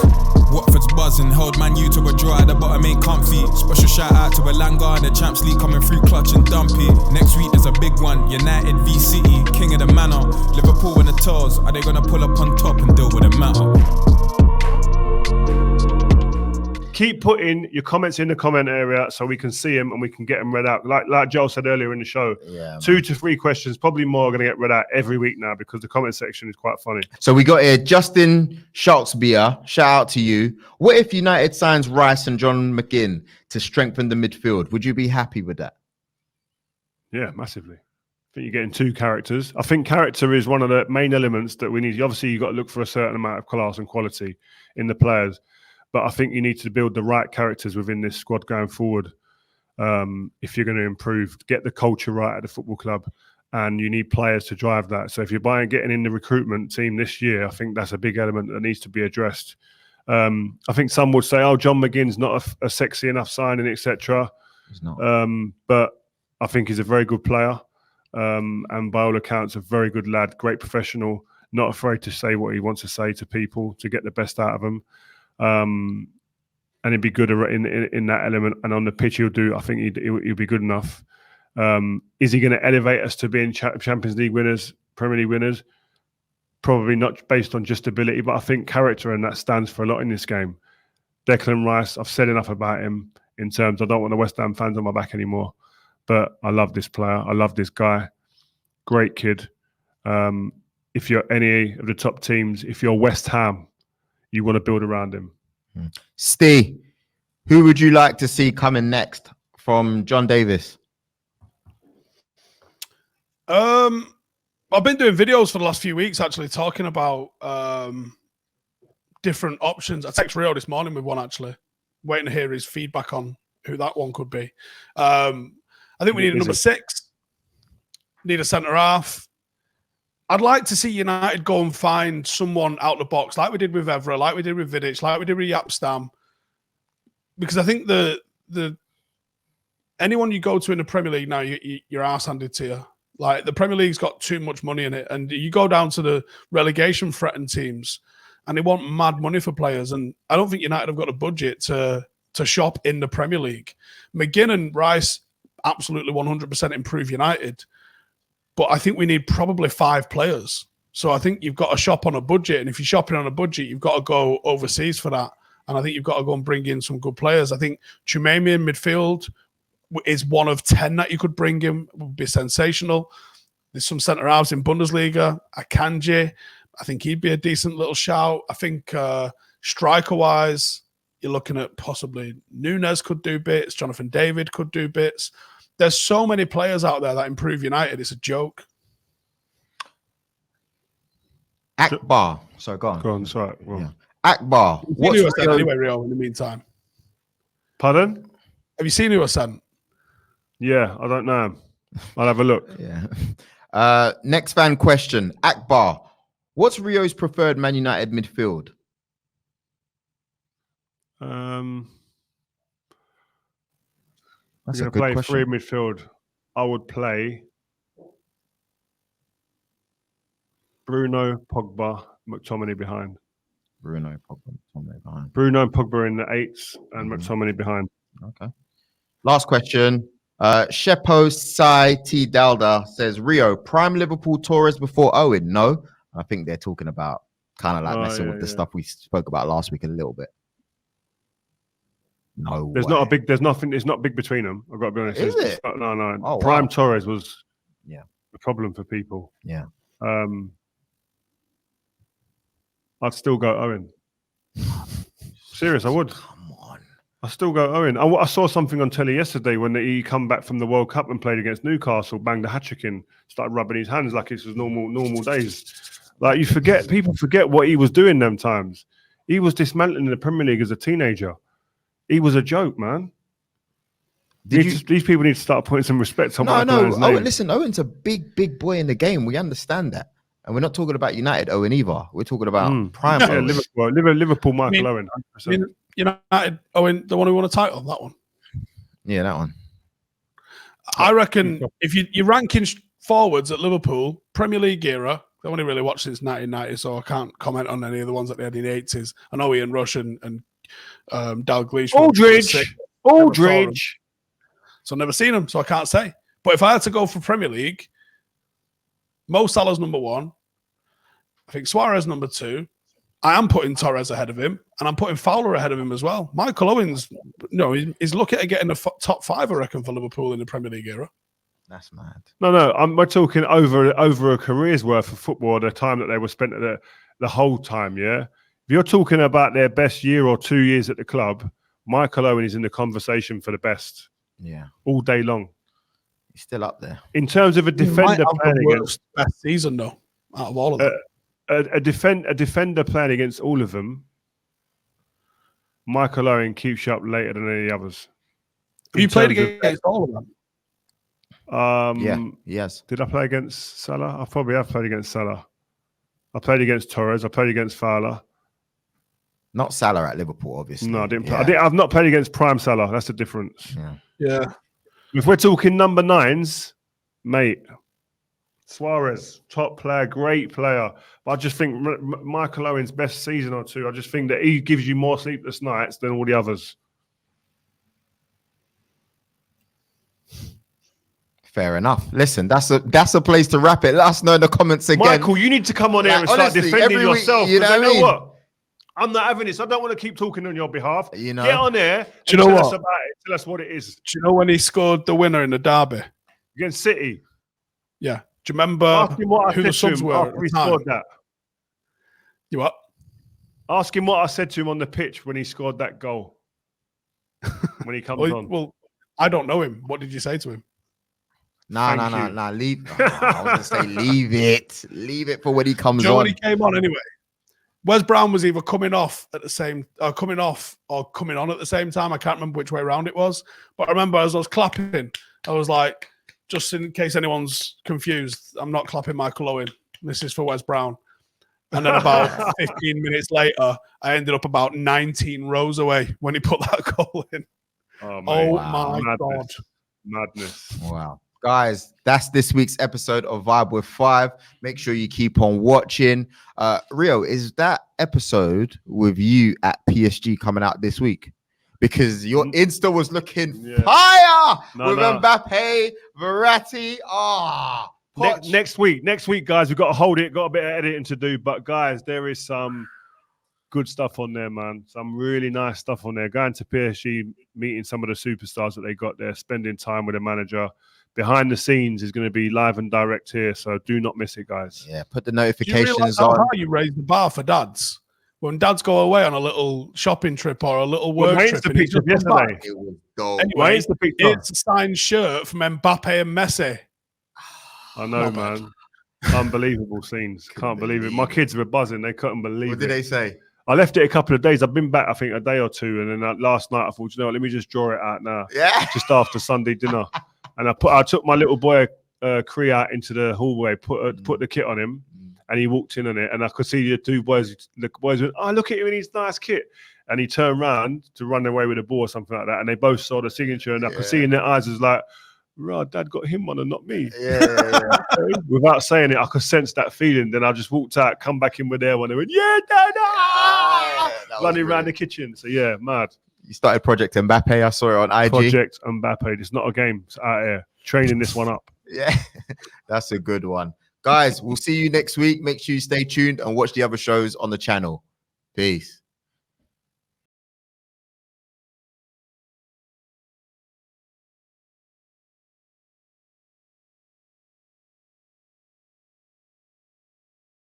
G: Watford's buzzing. Held Man U to a draw. At the bottom ain't comfy. Special shout out to Elanga and the Champs League coming through clutch and dumpy. Next week there's a big one. United v City. King of the manor. Liverpool in the toes. Are they gonna pull up on top and deal with the matter?
A: Keep putting your comments in the comment area so we can see them and we can get them read out. Like Joel said earlier in the show, 2 to 3 questions, probably more, are going to get read out every week now because the comment section is quite funny.
B: So we got here Justin Schultzbier. Shout out to you. What if United signs Rice and John McGinn to strengthen the midfield? Would you be happy with that?
A: Yeah, massively. I think you're getting 2 characters. I think character is one of the main elements that we need. Obviously, you've got to look for a certain amount of class and quality in the players. But I think you need to build the right characters within this squad going forward. If you're going to improve, get the culture right at the football club, and you need players to drive that. So if you're getting in the recruitment team this year, I think that's a big element that needs to be addressed. I think some would say, "Oh, John McGinn's not a sexy enough signing, etc."
B: He's not.
A: But I think he's a very good player, and by all accounts, a very good lad, great professional, not afraid to say what he wants to say to people to get the best out of them. And he'd be good in that element, and on the pitch he'll do. I think he'll be good enough. Is he going to elevate us to being Champions League winners, Premier League winners? Probably not based on just ability, but I think character, and that stands for a lot in this game. Declan Rice, I've said enough about him in terms. I don't want the West Ham fans on my back anymore, but I love this player. I love this guy. Great kid. If you're any of the top teams, if you're West Ham, you want to build around him.
B: Steve, who would you like to see coming next from John Davis?
E: I've been doing videos for the last few weeks, actually, talking about different options. I texted Rio this morning with one, actually, waiting to hear his feedback on who that one could be. I think we need a number 6, need a centre-half. I'd like to see United go and find someone out the box, like we did with Evra, like we did with Vidic, like we did with Yapstam, because I think the anyone you go to in the Premier League now, your arse handed to you. Like the Premier League's got too much money in it, and you go down to the relegation threatened teams, and they want mad money for players. And I don't think United have got a budget to shop in the Premier League. McGinn and Rice absolutely 100% improve United. But I think we need probably 5 players. So I think you've got to shop on a budget. And if you're shopping on a budget, you've got to go overseas for that. And I think you've got to go and bring in some good players. I think Chumemi in midfield is one of 10 that you could bring in. Would be sensational. There's some centre-halves in Bundesliga. Akanji, I think he'd be a decent little shout. I think striker-wise, you're looking at possibly Nunes could do bits. Jonathan David could do bits. There's so many players out there that improve United. It's a joke.
B: Akbar. So go on.
A: Go on, sorry. Well.
B: Yeah. Akbar.
E: What's who I sent anyway, Rio, in the meantime?
A: Pardon?
E: Have you seen who I sent?
A: Yeah, I don't know. I'll have a look.
B: Yeah. Next fan question. Akbar. What's Rio's preferred Man United midfield?
A: That's going to play question. 3 midfield. I would play Bruno, Pogba, McTominay behind.
B: Bruno, Pogba, McTominay behind.
A: Bruno and Pogba in the 8s and McTominay behind.
B: Okay. Last question. Shepo Sai T Dalda says, Rio, prime Liverpool Torres before Owen? No. I think they're talking about kind of like messing with the stuff we spoke about last week a little bit. No,
A: there's
B: way.
A: not a big. There's nothing. It's not big between them. I've got to be honest.
B: Is it?
A: No.
B: Oh,
A: Prime
B: wow.
A: Torres was.
B: Yeah.
A: a problem for people.
B: Yeah.
A: I'd still go Owen. Serious, I would.
B: Come on.
A: I still go Owen. I saw something on telly yesterday when he come back from the World Cup and played against Newcastle, banged the hat-trick in, started rubbing his hands like it was normal days. Like people forget what he was doing them times. He was dismantling the Premier League as a teenager. He was a joke, man. These people need to start putting some respect on
B: No. Owen, listen, Owen's a big boy in the game. We understand that. And we're not talking about United Owen either. We're talking about prime.
A: Yeah, Liverpool Michael Owen. 100%.
E: United Owen, the one who won a title, that one.
B: Yeah, that one.
E: I reckon if you're ranking forwards at Liverpool, Premier League era, I've only really watched since 1990, so I can't comment on any of the ones that they had in the 80s. I know Ian Rush and Dalglish. Aldridge. So I've never seen them, so I can't say. But if I had to go for Premier League, Mo Salah's number 1. I think Suarez number 2. I am putting Torres ahead of him, and I'm putting Fowler ahead of him as well. Michael Owens, he's looking at getting the top 5, I reckon, for Liverpool in the Premier League era.
B: That's mad.
A: No, we're talking over a career's worth of football, the time that they were spent at the whole time, yeah? If you're talking about their best year or 2 years at the club, Michael Owen is in the conversation for the best.
B: Yeah.
A: All day long.
B: He's still up there.
A: In terms of a defender playing
E: against best season, though, out of all of them.
A: A defender playing against all of them, Michael Owen keeps you up later than any others.
E: Have you played against all of them?
B: Yeah, yes.
A: Did I play against Salah? I probably have played against Salah. I played against Torres. I played against Fowler.
B: Not Salah at Liverpool, obviously.
A: No, I didn't play. I've not played against prime Salah. That's the difference.
E: Yeah.
A: If we're talking number 9s, mate, Suarez, top player, great player. But I just think Michael Owen's best season or 2, I just think that he gives you more sleepless nights than all the others.
B: Fair enough. Listen, that's a place to wrap it. Let us know in the comments again.
A: Michael, you need to come on here and start defending yourself.
B: You know
A: what? I'm not having this. I don't want to keep talking on your behalf.
B: You know,
A: get on there.
E: Do you know what?
A: Us about it. Tell us what it is.
E: Do you know when he scored the winner in the derby
A: against City?
E: Yeah. Do you remember
A: Ask him what
E: who the subs were
A: after he scored that?
E: You what?
A: Ask him what I said to him on the pitch when he scored that goal. When he comes on.
E: Well, I don't know him. What did you say to him?
B: Nah. Leave. I was gonna say leave it. Leave it for when he comes on.
E: When he came on anyway. Wes Brown was either coming off or coming on at the same time. I can't remember which way around it was. But I remember as I was clapping, I was like, just in case anyone's confused, I'm not clapping Michael Owen. This is for Wes Brown. And then about 15 minutes later, I ended up about 19 rows away when he put that goal in. Oh my God.
A: Madness.
B: Wow. Guys, that's this week's episode of Vibe with 5. Make sure you keep on watching. Rio, is that episode with you at PSG coming out this week? Because your Insta was looking fire with Mbappe, Verratti.
A: Next week, guys, we've got to hold it. Got a bit of editing to do. But, guys, there is some good stuff on there, man. Some really nice stuff on there. Going to PSG, meeting some of the superstars that they got there, spending time with the manager. Behind the scenes is going to be live and direct here, so do not miss it, guys.
B: Yeah, put the notifications
E: on. How you raise the bar for dads when dads go away on a little shopping trip or a little work trip?
A: The picture of yesterday.
B: It was dope.
E: Anyway, it's a signed shirt from Mbappe and Messi.
A: I know, man. Unbelievable scenes. Can't believe it. My kids were buzzing. They couldn't believe it.
B: What did they say?
A: I left it a couple of days. I've been back, I think, a day or two, and then last night I thought, you know what, let me just draw it out now.
B: Yeah.
A: Just after Sunday dinner. And I took my little boy Cree out into the hallway, put the kit on him, and he walked in on it. And I could see the two boys. The boys went, "Oh, look at him in his nice kit." And he turned around to run away with the ball or something like that. And they both saw the signature, and I could see in their eyes, it was like, "Right, Dad got him one and not me."
B: Yeah.
A: Without saying it, I could sense that feeling. Then I just walked out, come back in with their one. They went, "Yeah, Dad!" Running around the kitchen. So yeah, mad.
B: You started Project Mbappe. I saw it on IG.
A: Project Mbappe. It's not a game. It's out here. Training this one up.
B: Yeah, that's a good one. Guys, we'll see you next week. Make sure you stay tuned and watch the other shows on the channel. Peace.